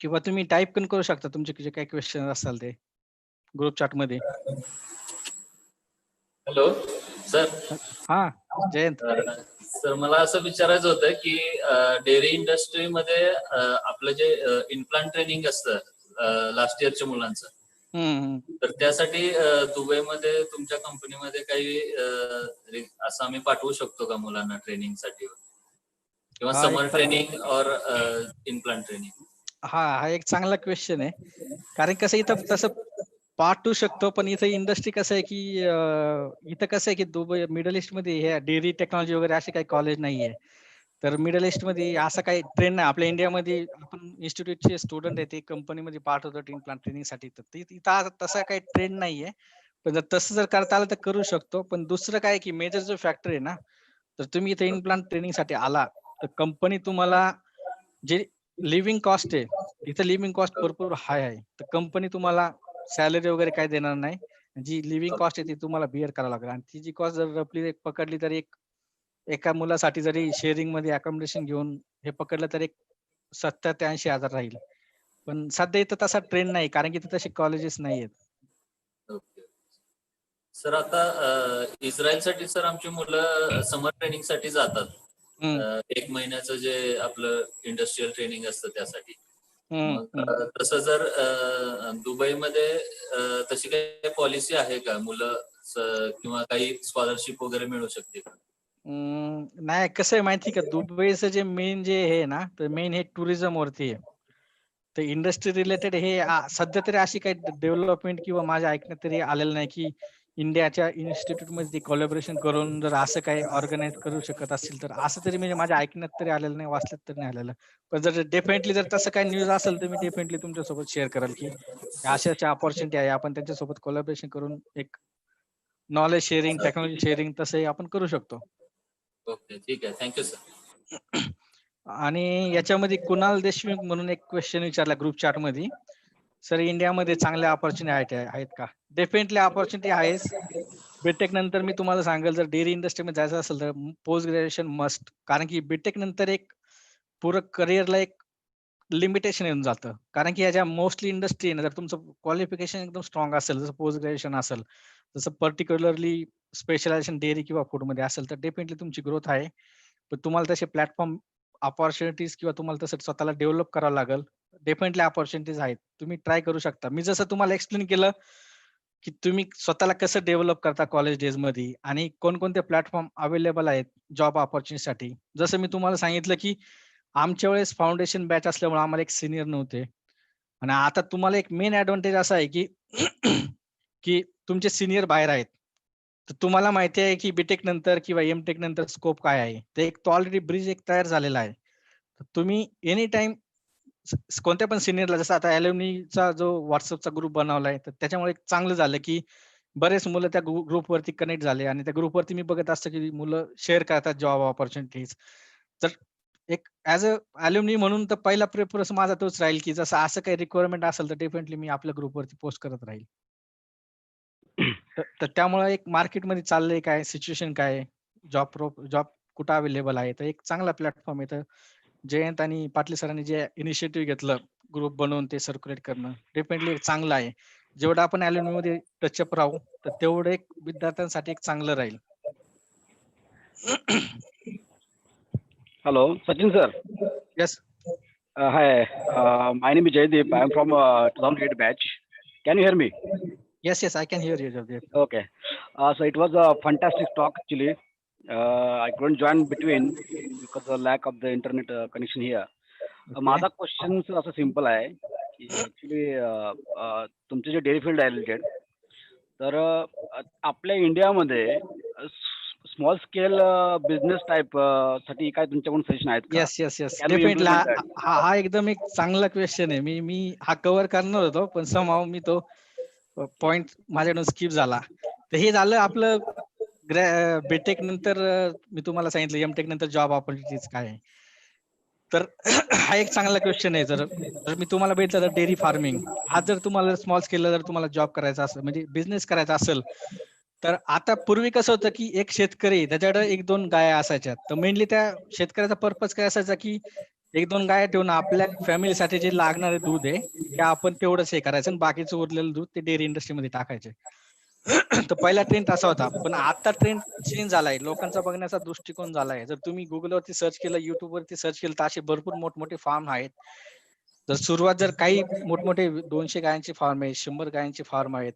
किंवा तुम्ही टाईप पण करू शकता तुमचे जे काही क्वेश्चन असाल ते ग्रुप चॅट मध्ये. Hello sir. हा जयंत. सर मला असं विचारायचं होतं की डेअरी इंडस्ट्रीमध्ये आपलं जे इम्प्लांट ट्रेनिंग असतं लास्ट इयरच्या मुलांचं, तर त्यासाठी दुबईमध्ये तुमच्या कंपनीमध्ये काही असं आम्ही पाठवू शकतो का मुलांना ट्रेनिंगसाठी, किंवा समर ट्रेनिंग और इम्प्लांट ट्रेनिंग? हा एक चांगला क्वेश्चन आहे. कारण कसं इथं तसं पाठवू शकतो, पण इथं इंडस्ट्री कसं आहे की इथं कसं आहे की दुबई मिडल ईस्ट मध्ये हे डेअरी टेक्नॉलॉजी वगैरे असे काही कॉलेज नाहीये. तर मिडल ईस्ट मध्ये असं काही ट्रेन नाही. आपल्या इंडियामध्ये आपण इन्स्टिट्यूटचे स्टुडंट आहे ते कंपनीमध्ये पाठवतो इम्प्लांट ट्रेनिंगसाठी. तर इथं तसा काही ट्रेंड नाहीये. पण जर तसं जर करता आलं तर करू शकतो. पण दुसरं काय की मेजर जो फॅक्टर आहे ना, तर तुम्ही इथे इम्प्लांट ट्रेनिंगसाठी आला तर कंपनी तुम्हाला जे लिव्हिंग कॉस्ट आहे, इथं लिव्हिंग कॉस्ट भरपूर हाय आहे. तर कंपनी तुम्हाला सॅलरी वगैरे काय देणार नाही. जी लिव्हिंग कॉस्ट आहे ती तुम्हाला बिअर करावं लागेल. आणि ती जी कॉस्ट जर रफली पकडली तर एका मुलासाठी जरी शेअरिंग मध्ये अकोमोडेशन घेऊन हे पकडलं तर एक 70,000 ते 80,000 राहील. पण सध्या इथं तसा ट्रेंड नाही, कारण की इथं तसे कॉलेजेस नाहीयेत. Okay sir. आता इस्रायलसाठी सर आमची मुलं समर ट्रेनिंग साठी जातात. 1 महिन्याचं जे आपलं इंडस्ट्रियल ट्रेनिंग असतं त्यासाठी. मग तसं जर दुबईमध्ये तशी काही पॉलिसी आहे का, मुलं किंवा काही स्कॉलरशिप वगैरे मिळू शकते का? नाही, कसं आहे माहिती का, दुबईचं जे मेन जे आहे ना, तर मेन हे टुरिझम वरती आहे. तर इंडस्ट्री रिलेटेड हे सध्या तरी अशी काही डेव्हलपमेंट किंवा माझ्या ऐकण्यात तरी आलेलं नाही की इंडियाच्या इन्स्टिट्यूट मध्ये कोलॅबोरेशन करून जर असं काही ऑर्गनाईज करू शकत असतील तर. असं तरी म्हणजे माझ्या ऐकण्यात तरी आलेलं नाही, वाचल्यात तरी नाही आलेलं. पण जर डेफिनेटली जर तसं काही न्यूज असेल तर मी डेफिनेटली तुमच्यासोबत शेअर करेल की अशा अशा अपॉर्च्युनिटी आहे, आपण त्यांच्यासोबत कोलॅबोरेशन करून एक नॉलेज शेअरिंग, टेक्नॉलॉजी शेअरिंग तसंही आपण करू शकतो. ओके, ठीक आहे. Thank you sir. आणि याच्यामध्ये कुणाल देशमुख म्हणून एक क्वेश्चन विचारला ग्रुप चॅट मध्ये, सर इंडियामध्ये चांगल्या अपॉर्च्युनिटी आहेत का? डेफिनेटली अपॉर्च्युनिटी आहेच. बीटेक नंतर मी तुम्हाला सांगेल, जर डेअरी इंडस्ट्रीमध्ये जायचं असेल तर पोस्ट ग्रॅज्युएशन मस्ट. कारण की बीटेक नंतर एक पूर्ण करिअरला एक लिमिटेशन येऊन जातं. कारण की याच्या मोस्टली इंडस्ट्री ना, जर तुमचं क्वालिफिकेशन एकदम स्ट्रॉंग असेल, जसं पोस्ट ग्रॅज्युएशन असेल, जसं पर्टिक्युलरली स्पेशलायझेशन डेअरी किंवा फूडमध्ये असेल, तर डेफिनेटली तुमची ग्रोथ आहे. पण तुम्हाला तसे प्लॅटफॉर्म अपॉर्च्युनिटीज किंवा तुम्हाला तसं स्वतःला डेव्हलप करावं लागेल. डेफिनेटली अपॉर्च्युनिटीज आहेत. तुम्ही ट्राय करू शकता. मी जसं तुम्हाला एक्सप्लेन केलं, की तुम्ही स्वतःला कसं डेव्हलप करता कॉलेज डेजमध्ये आणि कोणकोणते प्लॅटफॉर्म अवेलेबल आहेत जॉब अपॉर्च्युनिटीसाठी. जसं मी तुम्हाला सांगितलं, की आमच्या वेळेस फाउंडेशन बॅच असल्यामुळे आम्हाला एक सीनियर नव्हते आणि आता तुम्हाला एक मेन ऍडव्हान्टेज असा आहे, की की तुमचे सीनियर बाहेर आहेत. तर तुम्हाला माहिती आहे, की बीटेक नंतर किंवा एमटेक नंतर स्कोप काय आहे. ते एक तो ऑलरेडी ब्रिज एक तयार झालेला आहे. तर तुम्ही एनी टाईम कोणत्या पण सिनियरला जसं आता अॅल्युमिनीचा जो WhatsAppचा ग्रुप बनवलाय, तर त्याच्यामुळे एक चांगलं झालं, की बरेच मुलं त्या ग्रुपवरती कनेक्ट झाले आणि त्या ग्रुपवरती मी बघत असतो, की मुलं शेअर करतात जॉब अपॉर्च्युनिटीज. तर एक ॲज अ अॅल्युमिनी म्हणून तर पहिला प्रेफरन्स माझा तोच राहील, की जसं असं काही रिक्वायरमेंट असेल, तर डेफिनेटली मी आपल्या ग्रुपवरती पोस्ट करत राहील. तर त्यामुळे एक मार्केटमध्ये चाललंय काय, सिच्युएशन काय आहे, जॉब कुठं अवेलेबल आहे. तर एक चांगला प्लॅटफॉर्म आहे. तर जयंत आणि पाटील सरांनी जे इनिशिएटिव्ह घेतलं ग्रुप बनवून ते सर्क्युलेट करणं, डेफिनेटली एक चांगलं आहे. जेवढं आपण अॅल्युमिनियममध्ये टचअप राहू, तर तेवढं एक विद्यार्थ्यांसाठी एक चांगलं राहील. Hello, Sachin sir. Yes. Hi, my name is Jaydeep. I am from 2008 batch. Can you hear me? Yes, I can hear you, Jagdeep. Okay. So it was a fantastic talk actually. I couldn't join between because of lack of the internet connection here. Okay. माझा question असं simple आहे की actually तुमचे जे dairy field आहे related, तर आपल्या इंडियामध्ये स्मॉल स्केल बिझनेस टाईप साठी काय तुमच्याकडून सजेशन आहेत का? Yes. Can we definitely implement that? हा एकदम एक चांगला क्वेश्चन आहे. मी हा कव्हर करणार होतो, पण समहाऊ मी तो पॉइंट माझ्याकडून स्किप झाला. तर हे झालं आपलं बीटेक नंतर मी तुम्हाला सांगितलं एमटेक नंतर जॉब ऑपॉर्च्युनिटीज काय आहे. तर हा एक चांगला क्वेश्चन आहे. जर जर मी तुम्हाला भेटलं तर डेअरी फार्मिंग हा जर तुम्हाला स्मॉल स्केलला जर तुम्हाला जॉब करायचा असेल म्हणजे बिझनेस करायचा असेल, तर आता पूर्वी कसं होतं की एक शेतकरी त्याच्याकडे 1-2 गाया असायच्या. तर मेनली त्या शेतकऱ्याचा पर्पज काय असायचा की 1-2 गाया ठेवून आपल्या फॅमिलीसाठी जे लागणारे दूध आहे, ते आपण तेवढंच हे करायचं आणि बाकीचं उरलेलं दूध ते डेअरी इंडस्ट्रीमध्ये टाकायचे. तर पहिला ट्रेंड असा होता. पण आता ट्रेंड चेंज झालाय. लोकांचा बघण्याचा दृष्टिकोन झालाय. जर तुम्ही Googleवरती सर्च केलं, YouTubeवरती सर्च केलं, तर असे भरपूर मोठमोठे फार्म आहेत. जर काही मोठमोठे 200 गायांचे फार्म आहेत, 100 गायांचे फार्म आहेत.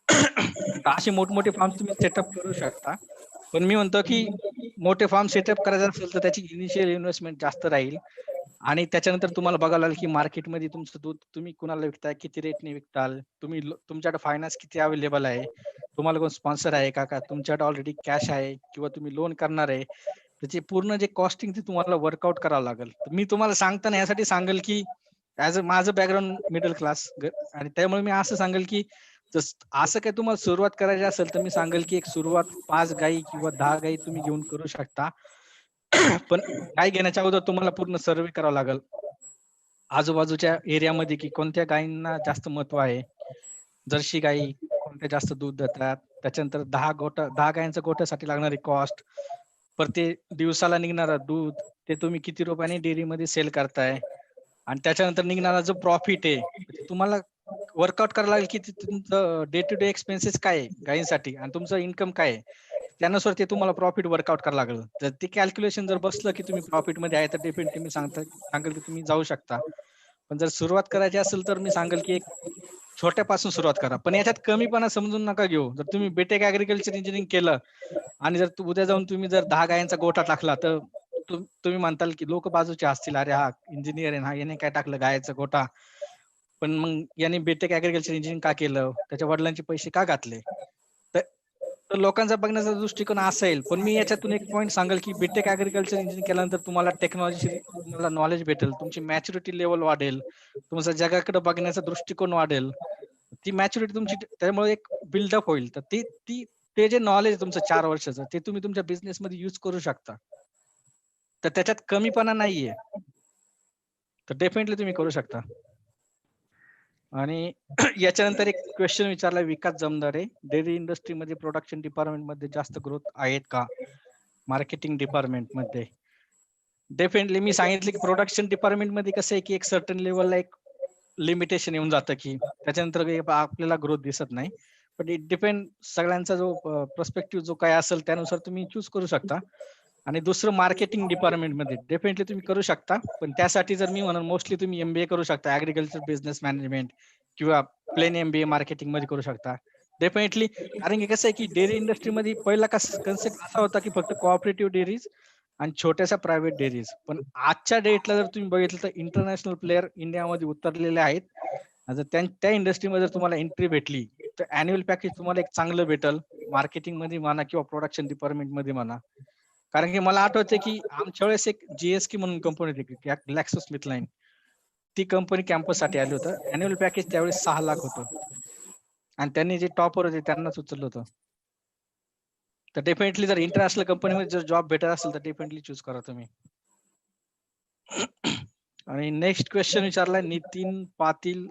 तर असे मोठमोठे फार्म तुम्ही सेटअप करू शकता. पण मी म्हणतो की मोठे फार्म सेटअप करायचे असेल तर त्याची इनिशियल इन्व्हेस्टमेंट जास्त राहील आणि त्याच्यानंतर तुम्हाला बघावं लागेल की मार्केटमध्ये तुमचं दूध तुम्ही कुणाला विकताय, किती रेटने विकताल, तुमच्याकडे फायनान्स किती अवेलेबल आहे, तुम्हाला कोण स्पॉन्सर आहे का, तुमच्याकडे ऑलरेडी कॅश आहे किंवा तुम्ही लोन करणार आहे. त्याची पूर्ण जे कॉस्टिंग ते तुम्हाला वर्कआउट करावं लागेल. तर मी तुम्हाला सांगताना यासाठी सांगेल की ॲज अ माझं बॅकग्राऊंड मिडल क्लास आणि त्यामुळे मी असं सांगेल की असं काही तुम्हाला सुरुवात करायची असेल तर मी सांगेल की एक सुरुवात 5 गायी किंवा 10 गायी तुम्ही घेऊन करू शकता. पण गाय घेण्याच्या अगोदर तुम्हाला पूर्ण सर्व्हे करावा लागेल. आजूबाजूच्या एरियामध्ये की कोणत्या गायींना जास्त महत्व आहे. जर्सी गायी कोणत्या जास्त दूध देतात. त्याच्यानंतर 10 गायींच्या गोठ्यासाठी लागणारी कॉस्ट, परत ते दिवसाला निघणारं दूध, ते तुम्ही किती रुपयाने डेअरीमध्ये सेल करताय आणि त्याच्यानंतर निघणारा जो प्रॉफिट आहे, ते तुम्हाला वर्कआउट करावं लागेल की तुमचं डे टू डे एक्सपेन्सेस काय आहे गायींसाठी आणि तुमचं इन्कम काय आहे. त्यानुसार ते तुम्हाला प्रॉफिट वर्कआउट करावं लागेल. जर ते कॅल्क्युलेशन जर बसलं की तुम्ही प्रॉफिटमध्ये आहे, तर डेफिनेटली मी सांगेल की तुम्ही जाऊ शकता. पण जर सुरुवात करायची असेल, तर मी सांगेल की एक छोट्यापासून सुरुवात करा. पण याच्यात कमीपणा समजून नका घेऊ. जर तुम्ही बीटेक ॲग्रीकल्चर इंजिनिअरिंग केलं आणि जर उद्या जाऊन तुम्ही जर 10 गायांचा गोठा टाकला, तर तुम्ही म्हणताल की लोक बाजूचे हसतील, "अरे हा इंजिनिअर आहे ना, याने काय टाकलं गायचा गोठा." पण मग याने बीटेक ॲग्रीकल्चर इंजिनिअरिंग का केलं? त्याच्या वडिलांचे पैसे का घातले? तर तर लोकांचा बघण्याचा दृष्टिकोन असा येईल. पण मी याच्यातून एक पॉइंट सांगेल, की बीटेक ॲग्रीकल्चर इंजिनिअरिंग केल्यानंतर तुम्हाला टेक्नॉलॉजी तुम्हाला नॉलेज भेटेल. तुमची मॅच्युरिटी लेव्हल वाढेल. तुमचा जगाकडे बघण्याचा दृष्टिकोन वाढेल. ती मॅच्युरिटी तुमची त्यामुळे एक बिल्डअप होईल. तर ते जे नॉलेज आहे तुमचं 4 वर्षाचं, ते तुम्ही तुमच्या बिझनेसमध्ये यूज करू शकता. तर त्याच्यात कमीपणा नाहीये. तर डेफिनेटली तुम्ही करू शकता. आणि याच्यानंतर एक क्वेश्चन विचारला विकास जमदारे, डेअरी इंडस्ट्रीमध्ये प्रोडक्शन डिपार्टमेंटमध्ये जास्त ग्रोथ आहेत का? मार्केटिंग डिपार्टमेंटमध्ये. डेफिनेटली मी सांगितलं की प्रोडक्शन डिपार्टमेंट मध्ये कसं आहे की एक सर्टन लेवलला एक लिमिटेशन येऊन जातं की त्याच्यानंतर काही आपल्याला ग्रोथ दिसत नाही. पण इट डिपेंड सगळ्यांचा जो पर्स्पेक्टिव्ह जो काय असेल त्यानुसार तुम्ही चूज करू शकता. आणि दुसरं मार्केटिंग डिपार्टमेंटमध्ये डेफिनेटली तुम्ही करू शकता. पण त्यासाठी जर मी म्हणून मोस्टली तुम्ही MBA करू शकता, ऍग्रिकल्चर बिझनेस मॅनेजमेंट किंवा प्लेन MBA मार्केटिंग मध्ये करू शकता. डेफिनेटली. कारण की कसं आहे की डेअरी इंडस्ट्रीमध्ये पहिला कन्सेप्ट असा होता की फक्त कोऑपरेटिव्ह डेअरीज आणि छोट्याशा प्रायव्हेट डेअरीज. पण आजच्या डेटला जर तुम्ही बघितलं तर इंटरनॅशनल प्लेयर इंडियामध्ये उतरलेले आहेत. जर त्या इंडस्ट्रीमध्ये जर तुम्हाला एंट्री भेटली तर अॅन्युअल पॅकेज तुम्हाला एक चांगलं भेटल, मार्केटिंग मध्ये म्हणा किंवा प्रोडक्शन डिपार्टमेंट मध्ये म्हणा. कारण की मला आठवतंय की आमच्या वेळेस एक GSK म्हणून कंपनी होती, GlaxoSmithKline. ती कंपनी कॅम्पससाठी आली होतं. अॅन्युअल पॅकेज त्यावेळेस 6 लाख होतं. आणि त्यांनी जे टॉपर होते त्यांनाच उचललं होतं. तर डेफिनेटली जर इंटरनॅशनल कंपनीमध्ये जर जॉब भेटत असेल तर डेफिनेटली चूज करा तुम्ही. आणि नेक्स्ट क्वेश्चन विचारलाय Nitin Patil,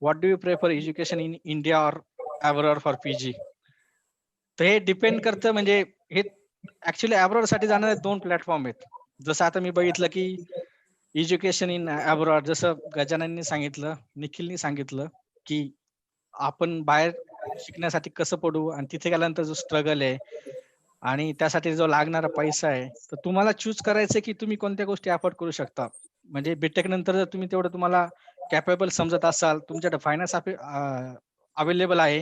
what do you prefer education in India or abroad for PG? तर हे डिपेंड करतं, म्हणजे हे ऍक्च्युली अब्रॉड साठी जाणारे 2 प्लॅटफॉर्म आहेत. जसं आता मी बघितलं की एज्युकेशन इन अब्रॉड, जसं गजानननी सांगितलं, निखिलनी सांगितलं की आपण बाहेर शिकण्यासाठी कसं पडू आणि तिथे गेल्यानंतर जो स्ट्रगल आहे आणि त्यासाठी जो लागणारा पैसा आहे, तर तुम्हाला चूज करायचं की तुम्ही कोणत्या गोष्टी अफोर्ड करू शकता. म्हणजे बीटेक नंतर जर तुम्ही तेवढं तुम्हाला कॅपेबल समजत असाल, तुमच्याकडे फायनान्स अवेलेबल आहे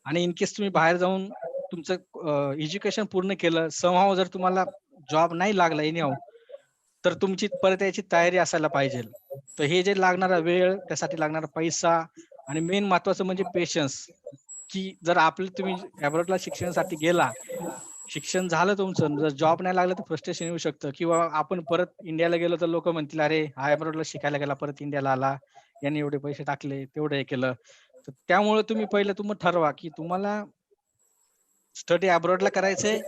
आणि इन केस तुम्ही बाहेर जाऊन तुमचं एज्युकेशन पूर्ण केलं, समहाव जर तुम्हाला जॉब नाही लागला एनीहाव, तर तुमची परत याची तयारी असायला पाहिजे. तर हे जे लागणारा वेळ, त्यासाठी लागणारा पैसा आणि मेन महत्वाचं म्हणजे पेशन्स, की जर तुम्ही अब्रॉडला शिक्षणासाठी गेला, शिक्षण झालं तुमचं, जर जॉब नाही लागला तर फ्रस्ट्रेशन येऊ शकतं किंवा आपण परत इंडियाला गेलो तर लोक म्हणतील अरे हा अब्रॉडला शिकायला गेला परत इंडियाला आला, यांनी एवढे पैसे टाकले, तेवढे हे केलं. तर त्यामुळे तुम्ही पहिले ठरवा की तुम्हाला स्टडी अब्रॉडला करायचंय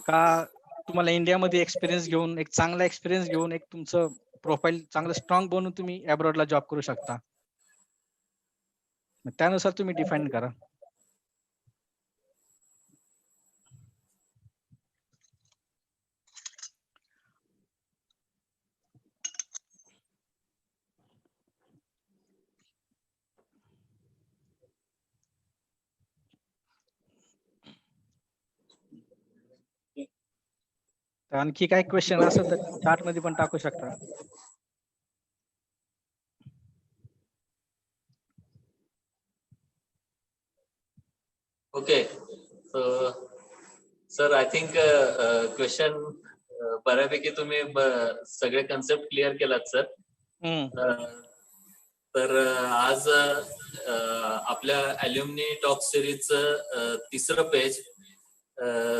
का तुम्हाला इंडियामध्ये एक्सपिरियन्स घेऊन, एक चांगला एक्सपिरियन्स घेऊन, एक तुमचं प्रोफाईल चांगलं स्ट्रॉंग बनवून तुम्ही अब्रॉडला जॉब करू शकता. त्यानुसार तुम्ही डिफाईन करा. तर आणखी काही क्वेश्चन असेल तर चार्ट मध्ये पण टाकू शकता. Okay. Sir I think question बऱ्यापैकी तुम्ही सगळे कन्सेप्ट क्लिअर केलात सर. तर आज आपल्या अल्युमिनी टॉक सिरीजचं 3रं पेज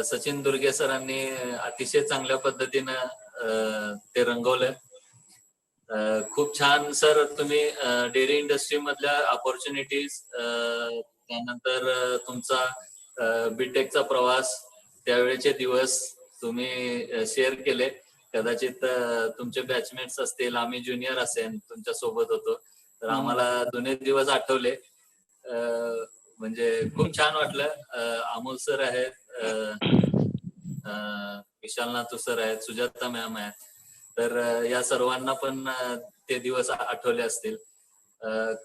सचिन दुर्गे सरांनी अतिशय चांगल्या पद्धतीनं ते रंगवलंय. खूप छान सर. तुम्ही डेअरी इंडस्ट्री मधल्या ऑपॉर्च्युनिटीज, त्यानंतर तुमचा बीटेकचा प्रवास, त्यावेळेचे दिवस तुम्ही शेअर केले. कदाचित तुमचे बॅचमेट्स असतील, आम्ही ज्युनियर असेल तुमच्या सोबत होतो, तर आम्हाला दोन्ही दिवस आठवले. म्हणजे खूप छान वाटलं. अमोल सर आहेत, विशाल नातू सर आहेत, सुजाता मॅम आहेत, तर या सर्वांना पण ते दिवस आठवले असतील.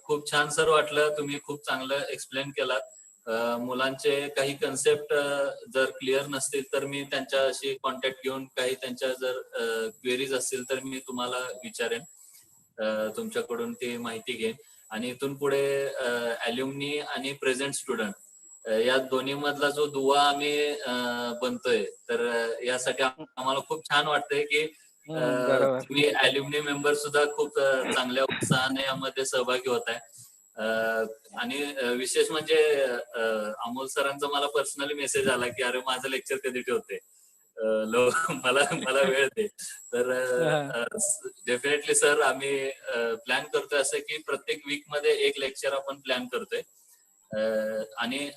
खूप छान सर वाटलं. तुम्ही खूप चांगलं एक्सप्लेन केलात. मुलांचे काही कन्सेप्ट जर क्लिअर नसतील तर मी त्यांच्याशी कॉन्टॅक्ट घेऊन काही त्यांच्या जर क्वेरीज असतील तर मी तुम्हाला विचारेन, तुमच्याकडून ती माहिती घेईन. आणि इथून पुढे अल्युमिनी आणि प्रेझेंट स्टुडंट या दोन्ही मधला जो दुवा आम्ही बनतोय, तर यासाठी आम्हाला खूप छान वाटतंय की तुम्ही अल्युमिनी मेंबर सुद्धा खूप चांगल्या उत्साहाने यामध्ये सहभागी होत आहे. आणि विशेष म्हणजे अमोल सरांचा मला पर्सनली मेसेज आला की अरे माझं लेक्चर कधी ठेवते, मला वेळ दे. तर डेफिनेटली सर आम्ही प्लॅन करतोय असं की प्रत्येक वीक मध्ये एक लेक्चर आपण प्लॅन करतोय. आणि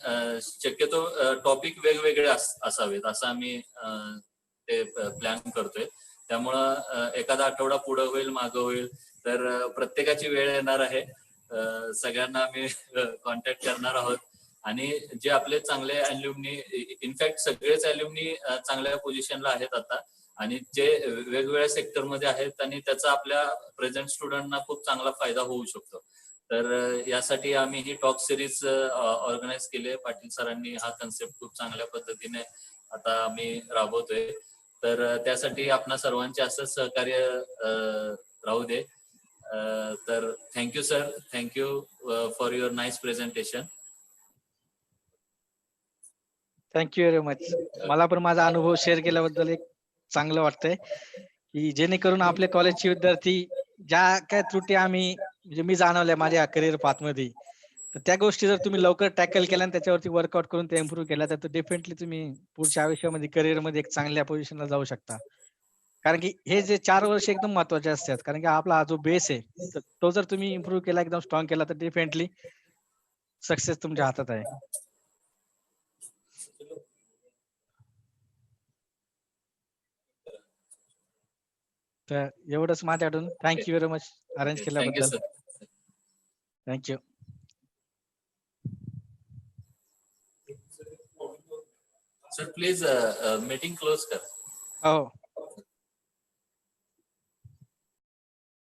शक्यतो टॉपिक वेगवेगळे असावेत असं आम्ही ते प्लॅन करतोय. त्यामुळं एखादा आठवडा पुढं होईल, मागं होईल, तर प्रत्येकाची वेळ येणार आहे. सगळ्यांना आम्ही कॉन्टॅक्ट करणार आहोत. आणि जे आपले चांगले अल्युमिनी, इनफॅक्ट सगळेच अल्युमिनी चांगल्या पोझिशनला आहेत आता. आणि जे वेगवेगळ्या सेक्टरमध्ये आहेत आणि त्याचा आपल्या प्रेझेंट स्टुडंटना खूप चांगला फायदा होऊ शकतो. तर यासाठी आम्ही ही टॉक सिरीज ऑर्गनाईज केली आहे. पाटील सरांनी हा कन्सेप्ट खूप चांगल्या पद्धतीने आता आम्ही राबवतोय. तर त्यासाठी आपणा सर्वांचे असंच सहकार्य राहू दे. तर thank you sir, thank you for your nice presentation. Thank you very much. मला पण माझा अनुभव शेअर केल्याबद्दल एक चांगलं वाटतंय की जेणेकरून आपले कॉलेजचे विद्यार्थी ज्या काय त्रुटी आम्ही म्हणजे मी जाणवल्या माझ्या करिअर पाथमध्ये, तर त्या गोष्टी जर तुम्ही लवकर टॅकल केल्या आणि त्याच्यावरती वर्कआउट करून ते इम्प्रूव्ह केल्या तर डेफिनेटली तुम्ही पुढच्या आयुष्यामध्ये करिअरमध्ये एक चांगल्या पोझिशनला जाऊ शकता. कारण की हे जे 4 वर्ष एकदम महत्वाचे असतात. कारण की आपला हा जो बेस आहे तर तो जर तुम्ही इम्प्रूव्ह केला, एकदम स्ट्रॉंग केला तर डेफिनेटली सक्सेस तुमच्या हातात आहे. तर एवढंच माझ्याकडून. Thank you very much arrange thank you केल्याबद्दल. Sir. Thank you. Sir please meeting close कर. हो.